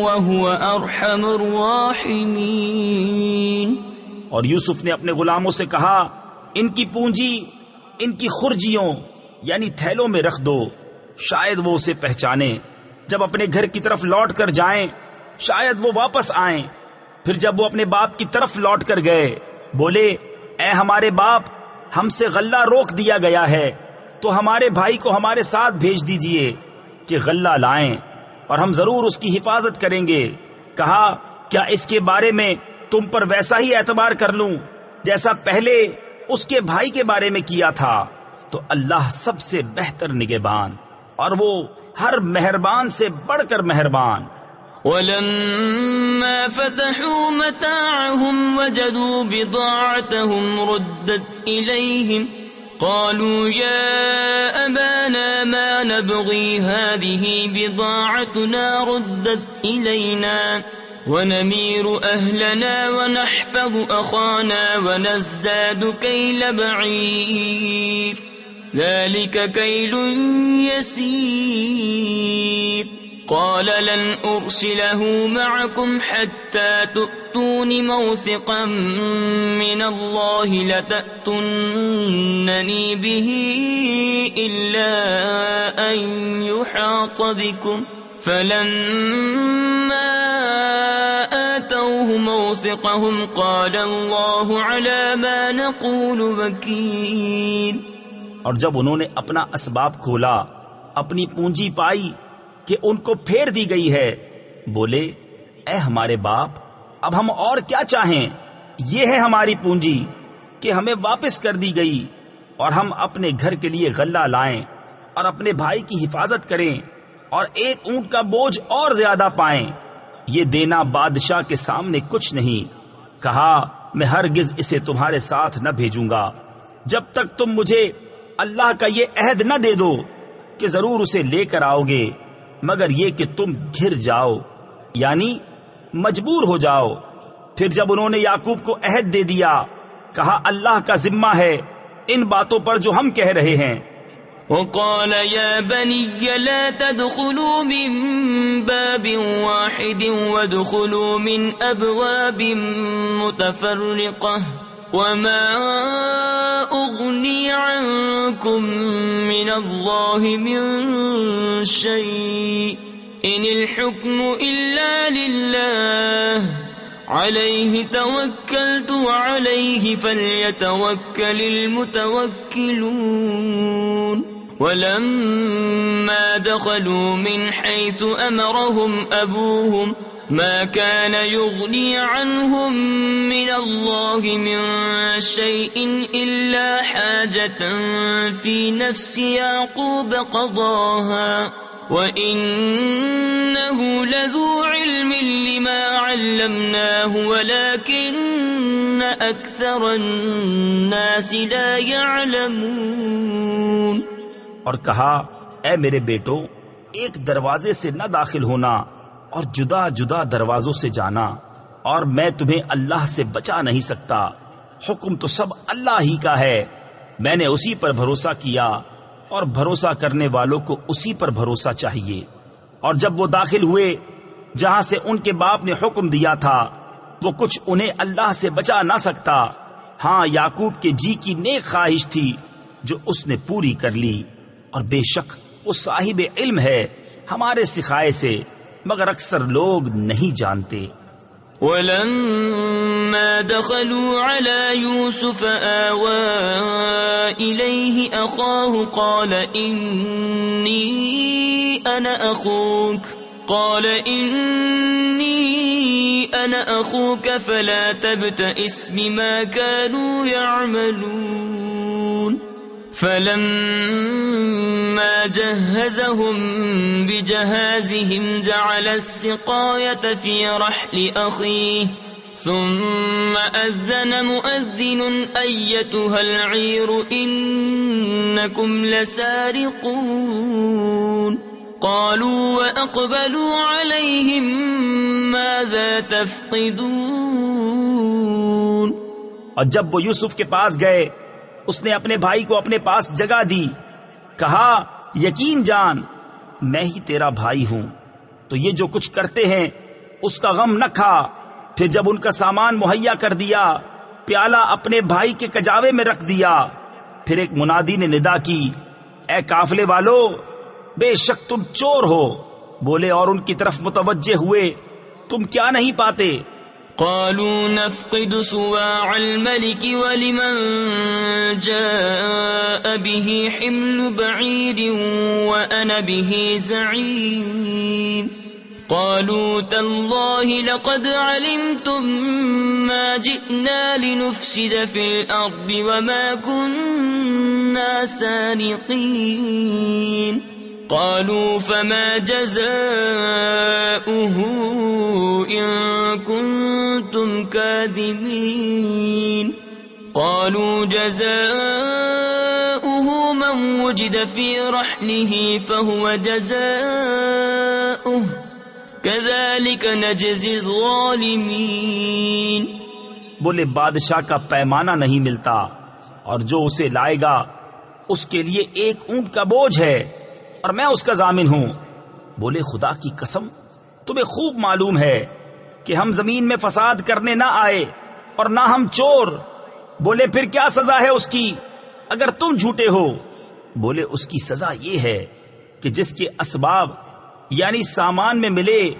[SPEAKER 1] وهو أرحم الراحمين۔
[SPEAKER 2] اور یوسف نے اپنے غلاموں سے کہا ان کی پونجی ان کی خرجیوں یعنی تھیلوں میں رکھ دو، شاید وہ اسے پہچانے۔ جب اپنے گھر کی طرف لوٹ کر جائیں شاید وہ واپس آئیں۔ پھر جب وہ اپنے باپ کی طرف لوٹ کر گئے بولے اے ہمارے باپ، ہم سے غلہ روک دیا گیا ہے تو ہمارے بھائی کو ہمارے ساتھ بھیج دیجئے کہ غلہ لائیں اور ہم ضرور اس کی حفاظت کریں گے۔ کہا کیا اس کے بارے میں تم پر ویسا ہی اعتبار کر لوں جیسا پہلے اس کے بھائی کے بارے میں کیا تھا؟ تو اللہ سب سے بہتر نگہبان اور وہ ہر مہربان سے بڑھ کر مہربان۔
[SPEAKER 1] وَلَمَّا فَتَحُوا مَتَاعَهُمْ وَجَدُوا بِضَاعَتَهُمْ رُدَّتْ إِلَيْهِمْ قَالُوا يَا أَبَانَا مَا نَبْغِي هَذِهِ بِضَاعَتُنَا رُدَّتْ إِلَيْنَا وَنَمِيرُ أَهْلَنَا وَنَحْفَظُ أَخَانَا وَنَزْدَادُ كَيْلَ بَعِيرٍ ذلك كيل يسير قال لن أرسله معكم حتى تؤتون موثقا من الله لتأتونني به إلا أن يحاط بكم فلما آتوه موثقهم قال الله على ما نقول وكيل.
[SPEAKER 2] اور جب انہوں نے اپنا اسباب کھولا، اپنی پونجی پائی کہ ان کو پھیر دی گئی ہے، بولے اے ہمارے باپ، اب ہم اور کیا چاہیں؟ یہ ہے ہماری پونجی کہ ہمیں واپس کر دی گئی، اور ہم اپنے گھر کے لیے غلہ لائیں اور اپنے بھائی کی حفاظت کریں اور ایک اونٹ کا بوجھ اور زیادہ پائیں. یہ دینا بادشاہ کے سامنے کچھ نہیں. کہا میں ہرگز اسے تمہارے ساتھ نہ بھیجوں گا جب تک تم مجھے اللہ کا یہ عہد نہ دے دو کہ ضرور اسے لے کر آؤ گے، مگر یہ کہ تم گھر جاؤ، یعنی مجبور ہو جاؤ. پھر جب انہوں نے یعقوب کو عہد دے دیا، کہا اللہ کا ذمہ ہے ان باتوں پر جو ہم کہہ رہے ہیں.
[SPEAKER 1] وقال يا بني لا تدخلوا من باب واحد وادخلوا من أبواب متفرقة وما أغني عنكم من الله من شيء إن الحكم إلا لله عليه توكلت وعليه فليتوكل المتوكلون. ولما دخلوا من حيث أمرهم أبوهم ما كان يغني عنهم من الله من شيء إلا حاجة في نفس يعقوب قضاها وإنه لذو علم لما علمناه ولكن أكثر الناس لا يعلمون.
[SPEAKER 2] اور کہا اے میرے بیٹو، ایک دروازے سے نہ داخل ہونا اور جدا جدا دروازوں سے جانا، اور میں تمہیں اللہ سے بچا نہیں سکتا. حکم تو سب اللہ ہی کا ہے. میں نے اسی پر بھروسہ کیا اور بھروسہ کرنے والوں کو اسی پر بھروسہ چاہیے. اور جب وہ داخل ہوئے جہاں سے ان کے باپ نے حکم دیا تھا، وہ کچھ انہیں اللہ سے بچا نہ سکتا. ہاں، یعقوب کے جی کی نیک خواہش تھی جو اس نے پوری کر لی، اور بے شک وہ صاحب علم ہے ہمارے سکھائے سے، مگر اکثر لوگ نہیں جانتے.
[SPEAKER 1] ولما دخلوا على يوسف آوى إليه أخاه قال إني أنا أخوك فلا تبتئس بما كانوا يعملون. فلما جهزهم بجهازهم جعل السقاية في رحل أخيه ثم أذن مؤذن أيتها العير إنكم لسارقون. قالوا وأقبلوا عليهم ماذا تفقدون.
[SPEAKER 2] اور جب وہ یوسف کے پاس گئے، اس نے اپنے بھائی کو اپنے پاس جگہ دی. کہا یقین جان میں ہی تیرا بھائی ہوں، تو یہ جو کچھ کرتے ہیں اس کا غم نہ کھا. پھر جب ان کا سامان مہیا کر دیا، پیالہ اپنے بھائی کے کجاوے میں رکھ دیا. پھر ایک منادی نے ندا کی، اے قافلے والو، بے شک تم چور ہو. بولے اور ان کی طرف متوجہ ہوئے، تم کیا نہیں پاتے؟
[SPEAKER 1] قالوا نفقد صواع الملك ولمن جاء به حمل بعير وأنا به زعيم. قالوا تالله لقد علمتم ما جئنا لنفسد في الأرض وما كنا سارقين. قالوا فما جزاؤه إن كنتم كاذبين. قالوا جزاؤه من وجد في رحله فهو جزاؤه كذلك نجزي الظالمين.
[SPEAKER 2] بولے بادشاہ کا پیمانہ نہیں ملتا، اور جو اسے لائے گا اس کے لیے ایک اونٹ کا بوجھ ہے اور میں اس کا ضامن ہوں۔ بولے خدا کی قسم تمہیں خوب معلوم ہے کہ ہم زمین میں فساد کرنے نہ آئے اور نہ ہم چور۔ بولے پھر کیا سزا ہے اس کی اگر تم جھوٹے ہو؟ بولے اس کی سزا یہ ہے کہ جس کے اسباب یعنی سامان میں ملے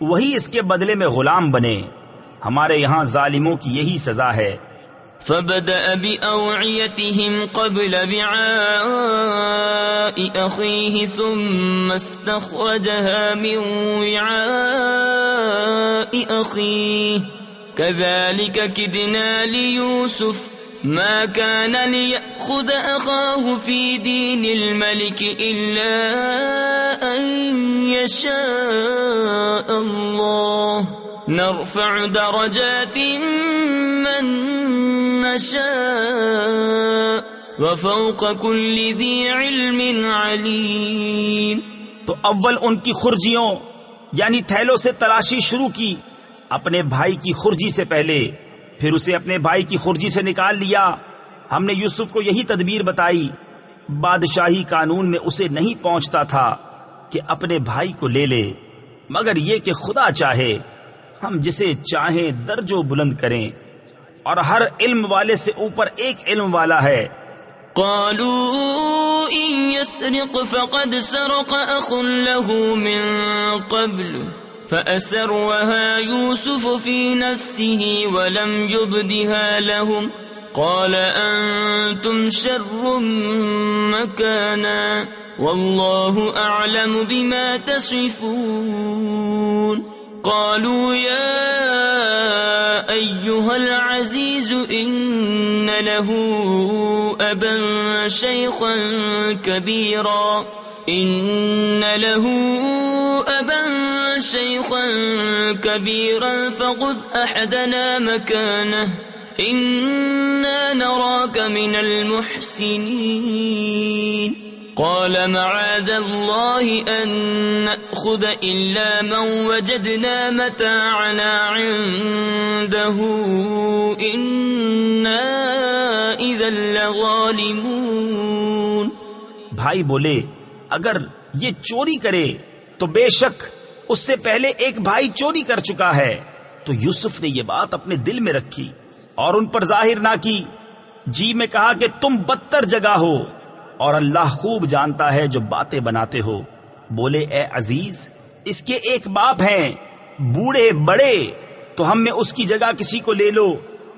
[SPEAKER 2] وہی اس کے بدلے میں غلام بنے۔ ہمارے یہاں ظالموں کی یہی سزا ہے۔
[SPEAKER 1] فبدأ بأوعيتهم قبل وعاء أخيه ثم استخرجها من وعاء أخيه كذلك كدنا ليوسف ما كان ليأخذ أخاه في دين الملك إلا أن يشاء الله نرفع درجات من نشاء وفوق كل ذي علم عليم۔
[SPEAKER 2] تو اول ان کی خرجیوں یعنی تھیلوں سے تلاشی شروع کی اپنے بھائی کی خرجی سے پہلے، پھر اسے اپنے بھائی کی خرجی سے نکال لیا۔ ہم نے یوسف کو یہی تدبیر بتائی۔ بادشاہی قانون میں اسے نہیں پہنچتا تھا کہ اپنے بھائی کو لے لے، مگر یہ کہ خدا چاہے ہم جسے چاہیں درجوں بلند کریں، اور ہر علم والے سے اوپر ایک علم والا ہے۔
[SPEAKER 1] قالوا إن يسرق فقد سرق أخ له من قبل فأسرها يوسف في نفسه ولم يبدها لهم قال أنتم شر مكانا والله أعلم بما تصفون۔ قالوا يا أيها العزيز إن له أبا شيخا كبيرا فخذ أحدنا مكانه إنا نراك من المحسنين۔ قال معاذ الله أن نأخذ إلا من وجدنا متاعنا عنده إنا إذا لظالمون۔
[SPEAKER 2] بھائی بولے اگر یہ چوری کرے تو بے شک اس سے پہلے ایک بھائی چوری کر چکا ہے۔ تو یوسف نے یہ بات اپنے دل میں رکھی اور ان پر ظاہر نہ کی، جی میں کہا کہ تم بدتر جگہ ہو اور اللہ خوب جانتا ہے جو باتیں بناتے ہو۔ بولے اے عزیز اس کے ایک باپ ہیں بوڑھے بڑے، تو ہم میں اس کی جگہ کسی کو لے لو،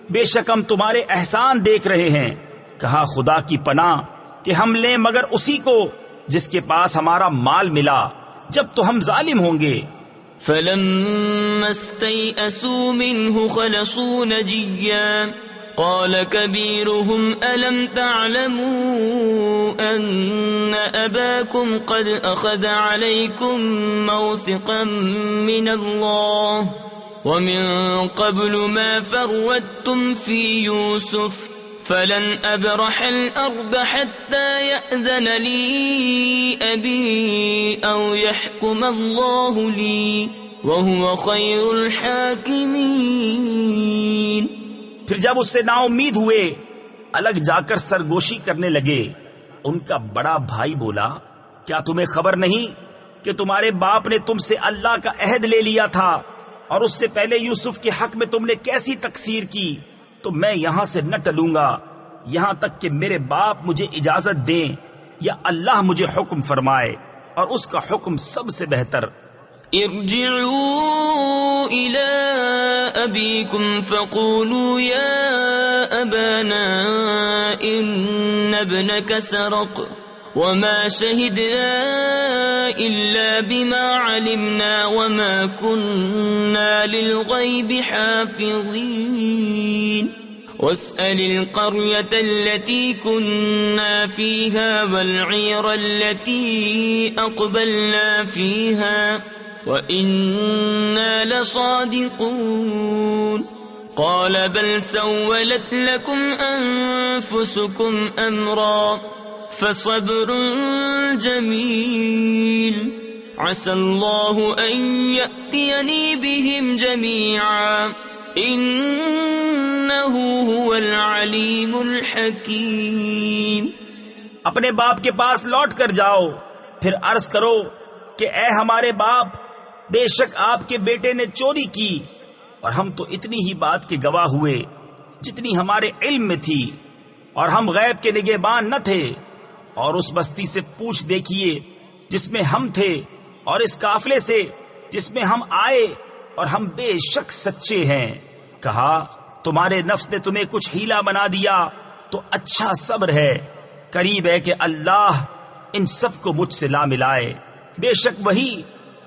[SPEAKER 2] بے شک ہم تمہارے احسان دیکھ رہے ہیں۔ کہا خدا کی پناہ کہ ہم لیں مگر اسی کو جس کے پاس ہمارا مال ملا، جب تو ہم ظالم ہوں گے۔
[SPEAKER 1] فلما استيئسوا منه خلصوا نجيا قال كبيرهم ألم تعلموا أن أباكم قد أخذ عليكم موثقا من الله ومن قبل ما فرطتم في يوسف فلن أبرح الأرض حتى يأذن لي أبي أو يحكم الله لي وهو خير الحاكمين۔
[SPEAKER 2] پھر جب اس سے نا امید ہوئے الگ جا کر سرگوشی کرنے لگے، ان کا بڑا بھائی بولا کیا تمہیں خبر نہیں کہ تمہارے باپ نے تم سے اللہ کا عہد لے لیا تھا اور اس سے پہلے یوسف کے حق میں تم نے کیسی تقصیر کی؟ تو میں یہاں سے نہ ٹلوں گا یہاں تک کہ میرے باپ مجھے اجازت دیں یا اللہ مجھے حکم فرمائے، اور اس کا حکم سب سے بہتر۔
[SPEAKER 1] ارجعوا إلى أبيكم فقولوا يا أبانا إن ابنك سرق وما شهدنا إلا بما علمنا وما كنا للغيب حافظين واسأل القرية التي كنا فيها والعير التي أقبلنا فيها وَإِنَّا لَصَادِقُونَ قَالَ بَلْ سَوَّلَتْ لَكُمْ أَنفُسُكُمْ أَمْرًا فَصَبْرٌ جَمِيلٌ عَسَى اللَّهُ أَن يَأْتِيَنِي بِهِمْ جَمِيعًا إِنَّهُ هُوَ الْعَلِيمُ الْحَكِيمُ۔
[SPEAKER 2] اپنے باپ کے پاس لوٹ کر جاؤ، پھر عرض کرو کہ اے ہمارے باپ، بے شک آپ کے بیٹے نے چوری کی، اور ہم تو اتنی ہی بات کے گواہ ہوئے جتنی ہمارے علم میں تھی، اور ہم غیب کے نگہبان نہ تھے۔ اور اس بستی سے پوچھ دیکھیے جس میں ہم تھے، اور اس قافلے سے جس میں ہم آئے، اور ہم بے شک سچے ہیں۔ کہا تمہارے نفس نے تمہیں کچھ ہیلا بنا دیا تو اچھا صبر ہے، قریب ہے کہ اللہ ان سب کو مجھ سے لا ملائے، بے شک وہی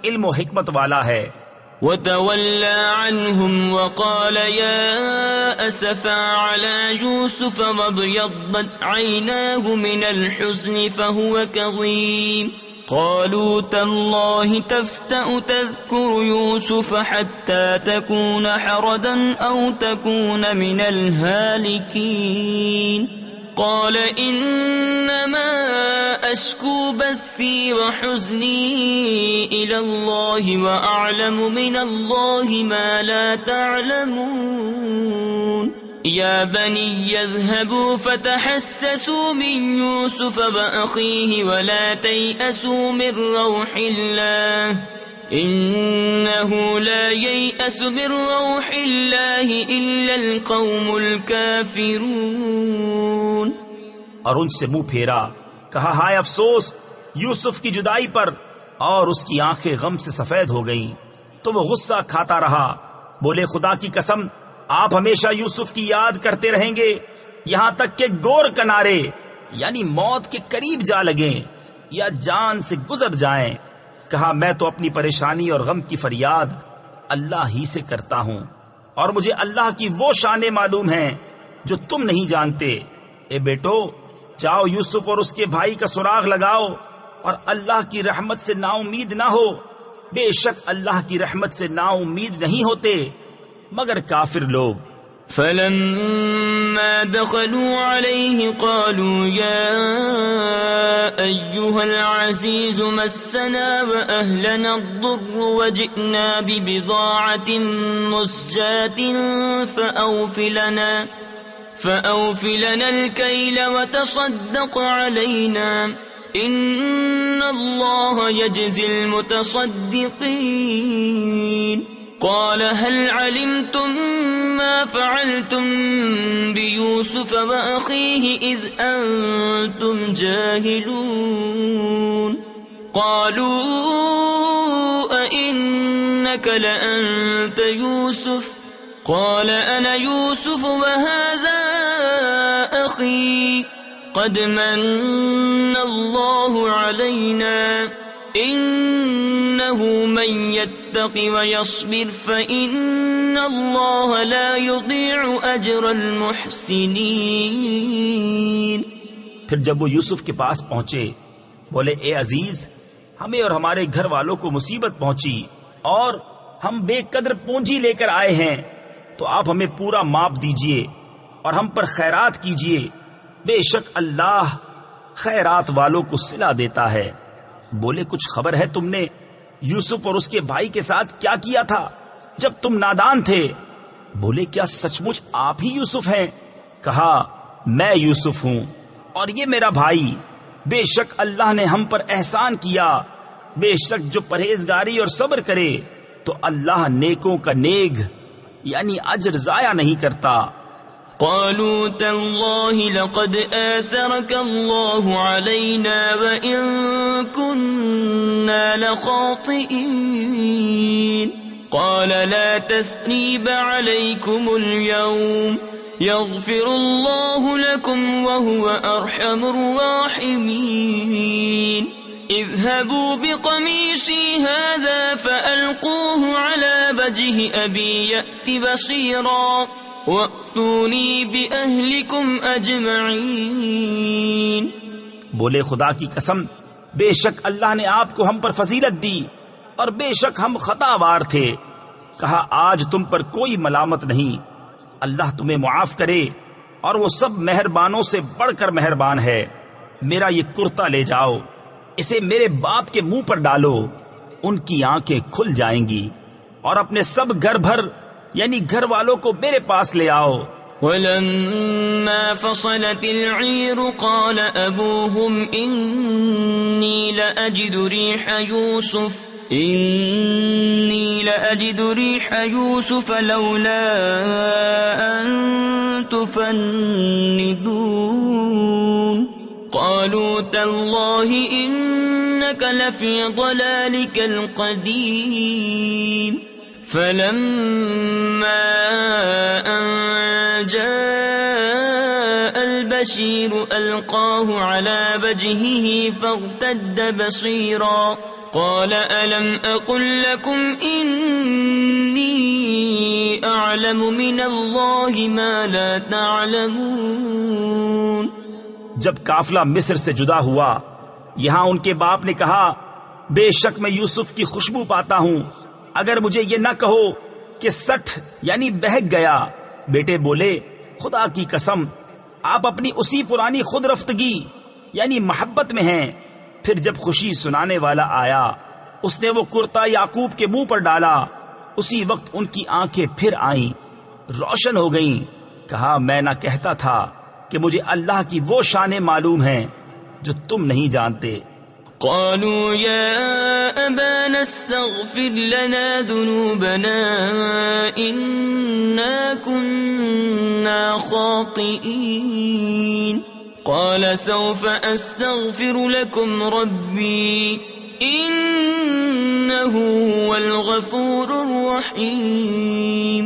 [SPEAKER 2] علم و حکمت والا ہے۔
[SPEAKER 1] وتولى عنهم وقال يا أسفا على يوسف وابيضت عيناه من الحزن فهو كظيم قالوا تالله تفتأ تذكر يوسف حتى تكون حردا أو تكون من الهالكين قال إنما أشكو بثي وحزني إلى الله وأعلم من الله ما لا تعلمون يا بني اذهبوا فتحسسوا من يوسف وأخيه ولا تيأسوا من روح الله إنه لا ييأس من روح الله إلا القوم الكافرون۔
[SPEAKER 2] اور ان سے منہ پھیرا، کہا ہائے افسوس یوسف کی جدائی پر، اور اس کی آنکھیں غم سے سفید ہو گئیں تو وہ غصہ کھاتا رہا۔ بولے خدا کی قسم آپ ہمیشہ یوسف کی یاد کرتے رہیں گے یہاں تک کہ گور کنارے یعنی موت کے قریب جا لگیں یا جان سے گزر جائیں۔ کہا میں تو اپنی پریشانی اور غم کی فریاد اللہ ہی سے کرتا ہوں، اور مجھے اللہ کی وہ شانیں معلوم ہیں جو تم نہیں جانتے۔ اے بیٹو جاؤ یوسف اور اس کے بھائی کا سراغ لگاؤ، اور اللہ کی رحمت سے نا امید نہ ہو، بے شک اللہ کی رحمت سے نا امید نہیں ہوتے مگر کافر لوگ۔
[SPEAKER 1] فلما دخلوا عليه قالوا يا أيها العزيز مسنا وأهلنا الضر وجئنا ببضاعة مزجاة فأوف لنا الكيل وتصدق علينا إن الله يجزي المتصدقين قال هل علمتم ما فعلتم بيوسف وأخيه إذ أنتم جاهلون قالوا أئنك لأنت يوسف قال أنا يوسف وهذا أخي قد من الله علينا إنه من يتق ويصبر فإن الله لا يضيع أجر المحسنين۔
[SPEAKER 2] پھر جب وہ یوسف کے پاس پہنچے بولے اے عزیز ہمیں اور ہمارے گھر والوں کو مصیبت پہنچی اور ہم بے قدر پونجی لے کر آئے ہیں، تو آپ ہمیں پورا ماپ دیجئے اور ہم پر خیرات کیجئے، بے شک اللہ خیرات والوں کو صلہ دیتا ہے۔ بولے کچھ خبر ہے تم نے یوسف اور اس کے بھائی کے ساتھ کیا کیا تھا جب تم نادان تھے؟ بولے کیا سچ مچ آپ ہی یوسف ہیں؟ کہا میں یوسف ہوں اور یہ میرا بھائی، بے شک اللہ نے ہم پر احسان کیا، بے شک جو پرہیزگاری اور صبر کرے تو اللہ نیکوں کا نیک یعنی اجر ضائع نہیں کرتا۔
[SPEAKER 1] قالوا تالله لقد آثرك الله علينا وإن كنا لخاطئين قال لا تثريب عليكم اليوم يغفر الله لكم وهو أرحم الراحمين اذهبوا بقميصي هذا فألقوه على وجه أبي يأت بصيرا وَأْتُونِي بِأَهْلِكُمْ أَجْمَعِينَ۔
[SPEAKER 2] بولے خدا کی قسم بے شک اللہ نے آپ کو ہم پر فضیلت دی اور بے شک ہم خطا وار تھے۔ کہا آج تم پر کوئی ملامت نہیں، اللہ تمہیں معاف کرے اور وہ سب مہربانوں سے بڑھ کر مہربان ہے۔ میرا یہ کرتا لے جاؤ، اسے میرے باپ کے منہ پر ڈالو، ان کی آنکھیں کھل جائیں گی، اور اپنے سب گھر بھر یعنی گھر والوں کو میرے پاس لے آؤ،
[SPEAKER 1] ولما فصلت العير قال أبوهم إني لأجد ريح يوسف لولا أن تفندون قالوا تالله إنك لفي ضلالك القديم فلما أن جاء البشير ألقاه على وجهه فارتد بصيرا قال ألم أقل لكم إني أعلم من الله ما لا تعلمون.
[SPEAKER 2] جب قافلہ مصر سے جدا ہوا یہاں ان کے باپ نے کہا بے شک میں یوسف کی خوشبو پاتا ہوں، اگر مجھے یہ نہ کہو کہ سٹھ یعنی بہک گیا. بیٹے بولے خدا کی قسم آپ اپنی اسی پرانی خود رفتگی یعنی محبت میں ہیں. پھر جب خوشی سنانے والا آیا اس نے وہ کرتا یعقوب کے منہ پر ڈالا، اسی وقت ان کی آنکھیں پھر آئیں، روشن ہو گئیں. کہا میں نہ کہتا تھا کہ مجھے اللہ کی وہ شانیں معلوم ہیں جو تم نہیں جانتے.
[SPEAKER 1] قالوا يا أبانا استغفر لنا ذنوبنا إنا كنا خاطئين. قال سوف أستغفر لكم ربي إنه هو الغفور الرحيم.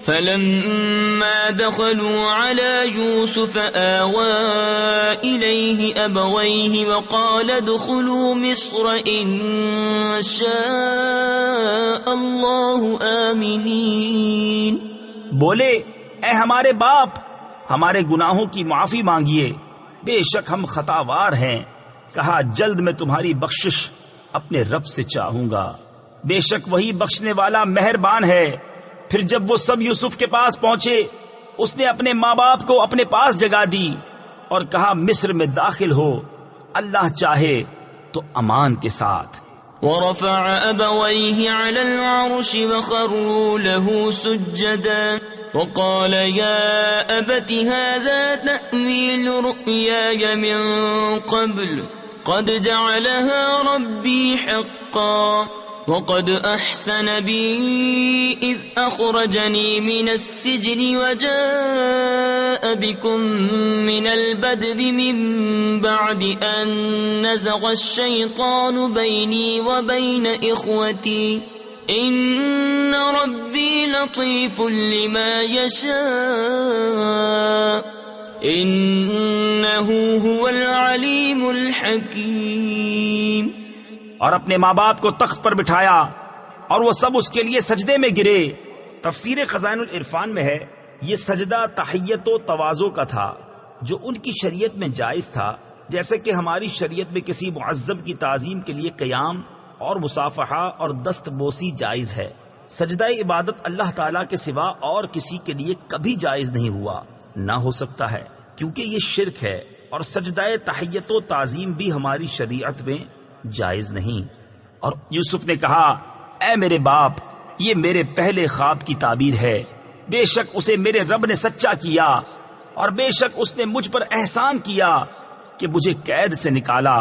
[SPEAKER 1] فلما دخلوا على يوسف آوى إليه أبويه وقال ادخلوا مصر إن شاء الله آمنين.
[SPEAKER 2] بولے اے ہمارے باپ ہمارے گناہوں کی معافی مانگیے، بے شک ہم خطاوار ہیں. کہا جلد میں تمہاری بخشش اپنے رب سے چاہوں گا، بے شک وہی بخشنے والا مہربان ہے. پھر جب وہ سب یوسف کے پاس پہنچے اس نے اپنے ماں باپ کو اپنے پاس جگا دی اور کہا مصر میں داخل ہو، اللہ چاہے تو امان کے ساتھ.
[SPEAKER 1] ورفع أبويه على العرش وخروا له سجدا وقال يا أبت هذا تأويل رؤياي من قبل قد جعلها ربي حقا وقد أحسن بي إذ أخرجني من السجن وجاء بكم من البدو من بعد أن نزغ الشيطان بيني وبين إخوتي إن ربي لطيف لما يشاء إنه هو العليم الحكيم.
[SPEAKER 2] اور اپنے ماں باپ کو تخت پر بٹھایا اور وہ سب اس کے لیے سجدے میں گرے. تفسیر خزائن العرفان میں ہے یہ سجدہ تحیت و تواضع کا تھا جو ان کی شریعت میں جائز تھا، جیسے کہ ہماری شریعت میں کسی معذب کی تعظیم کے لیے قیام اور مصافحہ اور دست بوسی جائز ہے. سجدہ عبادت اللہ تعالیٰ کے سوا اور کسی کے لیے کبھی جائز نہیں ہوا، نہ ہو سکتا ہے، کیونکہ یہ شرک ہے. اور سجدہ تحیت و تعظیم بھی ہماری شریعت میں جائز نہیں. اور یوسف نے کہا اے میرے باپ یہ میرے پہلے خواب کی تعبیر ہے، بے شک اسے میرے رب نے سچا کیا اور بے شک اس نے مجھ پر احسان کیا کہ مجھے قید سے نکالا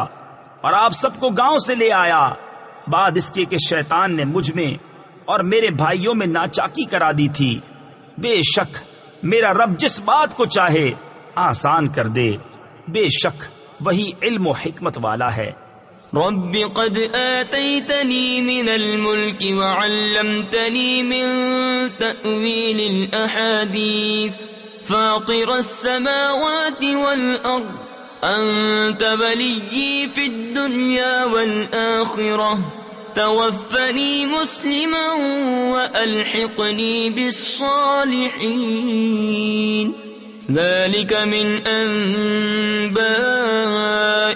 [SPEAKER 2] اور آپ سب کو گاؤں سے لے آیا، بعد اس کے کہ شیطان نے مجھ میں اور میرے بھائیوں میں ناچاکی کرا دی تھی. بے شک میرا رب جس بات کو چاہے آسان کر دے، بے شک وہی علم و حکمت والا ہے.
[SPEAKER 1] رب قد آتيتني من الملك وعلمتني من تأويل الأحاديث فاطر السماوات والأرض أنت وليي في الدنيا والآخرة توفني مسلما وألحقني بالصالحين. ذلك من أنباء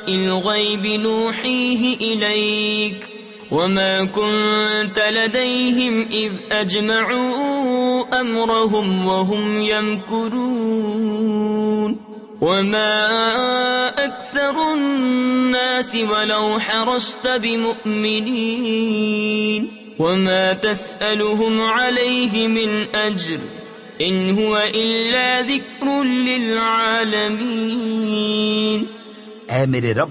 [SPEAKER 1] الغيب نوحيه إليك وما كنت لديهم إذ أجمعوا أمرهم وهم يمكرون وما أكثر الناس ولو حرصت بمؤمنين وما تسألهم عليه من أجر إن هو إلا ذكر للعالمين.
[SPEAKER 2] اے میرے رب،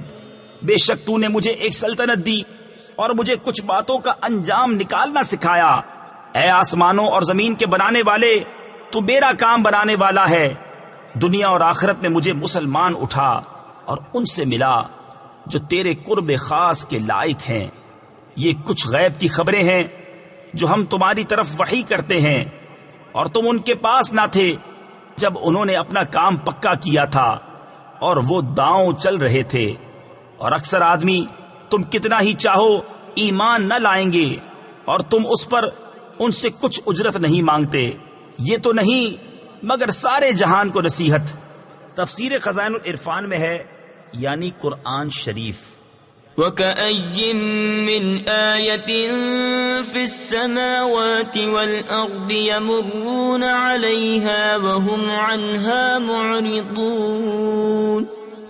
[SPEAKER 2] بے شک تو نے مجھے ایک سلطنت دی اور مجھے کچھ باتوں کا انجام نکالنا سکھایا. اے آسمانوں اور زمین کے بنانے والے، تو میرا کام بنانے والا ہے. دنیا اور آخرت میں مجھے مسلمان اٹھا اور ان سے ملا جو تیرے قرب خاص کے لائق ہیں. یہ کچھ غیب کی خبریں ہیں جو ہم تمہاری طرف وحی کرتے ہیں، اور تم ان کے پاس نہ تھے جب انہوں نے اپنا کام پکا کیا تھا اور وہ داؤں چل رہے تھے. اور اکثر آدمی تم کتنا ہی چاہو ایمان نہ لائیں گے، اور تم اس پر ان سے کچھ اجرت نہیں مانگتے. یہ تو نہیں مگر سارے جہان کو نصیحت. تفسیر خزائن العرفان میں ہے، یعنی قرآن شریف.
[SPEAKER 1] وَكَأَيٍّ مِّنْ آيَةٍ فِي السَّمَاوَاتِ وَالْأَرْضِ يَمُرُّونَ عَلَيْهَا وَهُمْ عَنْهَا مُعْرِضُونَ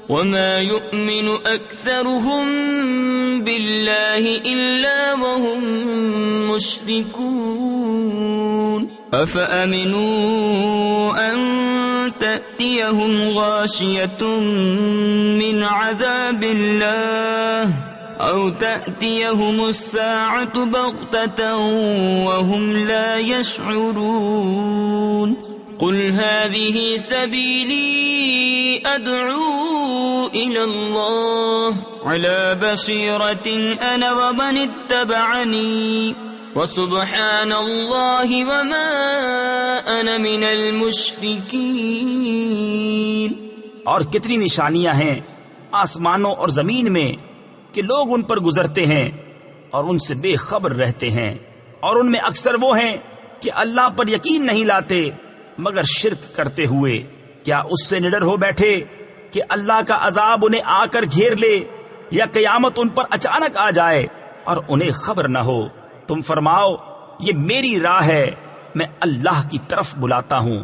[SPEAKER 1] وَمَا يُؤْمِنُ أَكْثَرُهُم بِاللَّهِ إِلَّا وَهُم مُّشْرِكُونَ أَفَأَمِنُوا أَن تَأْتِيَهُمْ غَاشِيَةٌ مِّنْ عَذَابِ اللَّهِ أَوْ تَأْتِيَهُمُ السَّاعَةُ بَغْتَةً وَهُمْ لَا يَشْعُرُونَ قُلْ هَٰذِهِ سَبِيلِي أَدْعُو إِلَى اللَّهِ عَلَىٰ بَصِيرَةٍ أَنَا وَمَنِ اتَّبَعَنِي وَسُبْحَانَ اللَّهِ وَمَا أَنَا مِنَ الْمُشْرِكِينَ.
[SPEAKER 2] اور کتنی نشانیاں ہیں آسمانوں اور زمین میں کہ لوگ ان پر گزرتے ہیں اور ان سے بے خبر رہتے ہیں، اور ان میں اکثر وہ ہیں کہ اللہ پر یقین نہیں لاتے مگر شرک کرتے ہوئے. کیا اس سے نڈر ہو بیٹھے کہ اللہ کا عذاب انہیں آ کر گھیر لے، یا قیامت ان پر اچانک آ جائے اور انہیں خبر نہ ہو؟ تم فرماؤ، یہ میری راہ ہے، میں اللہ کی طرف بلاتا ہوں.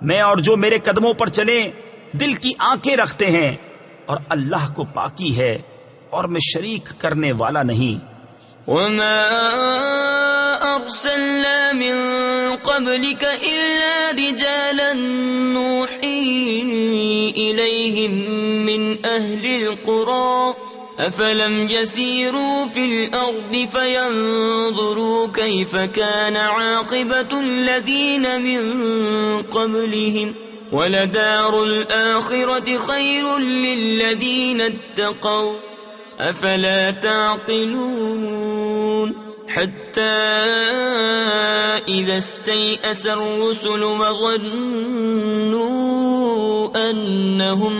[SPEAKER 2] میں اور جو میرے قدموں پر چلیں دل کی آنکھیں رکھتے ہیں، اور اللہ کو پاکی ہے اور میں شریک کرنے والا نہیں.
[SPEAKER 1] وَمَا أَرْسَلْنَا مِن قَبْلِكَ إِلَّا رِجَالًا نُّوحِي إِلَيْهِم مِّنْ أَهْلِ الْقُرَىٰ أَفَلَمْ يَسِيرُوا فِي الْأَرْضِ فَيَنظُرُوا كَيْفَ كَانَ عَاقِبَةُ الَّذِينَ مِن قَبْلِهِمْ وَلَدَارُ الْآخِرَةِ خَيْرٌ لِّلَّذِينَ اتَّقَوْا أَفَلَا تَعْقِلُونَ حَتَّىٰ إِذَا اسْتَيْأَسَ الرُّسُلُ وَظَنُّوا أَنَّهُمْ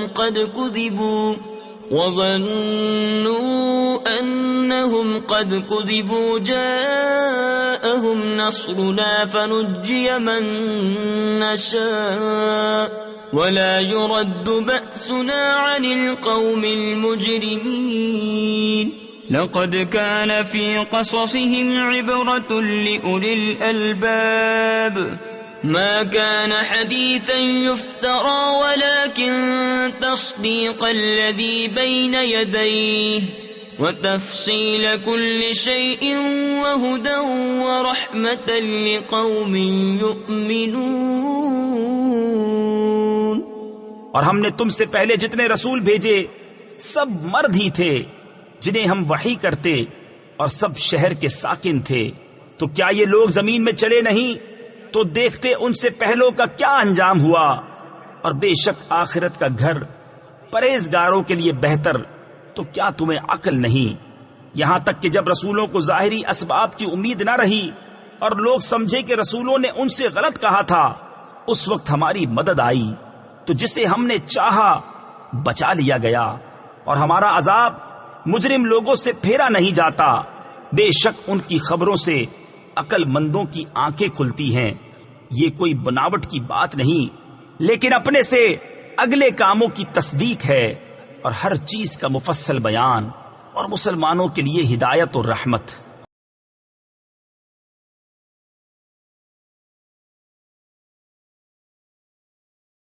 [SPEAKER 1] قَدْ كُذِبُوا جَاءَهُمْ نَصْرُنَا فَنُجِّيَ مَن نَّشَاءُ وَلَا يُرَدُّ بَأْسُنَا عَنِ الْقَوْمِ الْمُجْرِمِينَ. لَقَدْ كَانَ فِي قَصَصِهِمْ عِبْرَةٌ لِّأُولِي الْأَلْبَابِ ما كان حديثا يفترى ولكن تصديق الذي بين يديه وتفصيل كل شيء وهدى ورحمة لقوم يؤمنون.
[SPEAKER 2] اور ہم نے تم سے پہلے جتنے رسول بھیجے سب مرد ہی تھے جنہیں ہم وحی کرتے، اور سب شہر کے ساکن تھے. تو کیا یہ لوگ زمین میں چلے نہیں تو دیکھتے ان سے پہلوں کا کیا انجام ہوا. اور بے شک آخرت کا گھر پرہیزگاروں کے لیے بہتر. تو کیا تمہیں عقل نہیں؟ یہاں تک کہ جب رسولوں کو ظاہری اسباب کی امید نہ رہی اور لوگ سمجھے کہ رسولوں نے ان سے غلط کہا تھا، اس وقت ہماری مدد آئی تو جسے ہم نے چاہا بچا لیا گیا، اور ہمارا عذاب مجرم لوگوں سے پھیرا نہیں جاتا. بے شک ان کی خبروں سے عقل مندوں کی آنکھیں کھلتی ہیں. یہ کوئی بناوٹ کی بات نہیں، لیکن اپنے سے اگلے کاموں کی تصدیق ہے، اور ہر چیز کا مفصل بیان، اور مسلمانوں کے لیے ہدایت اور رحمت.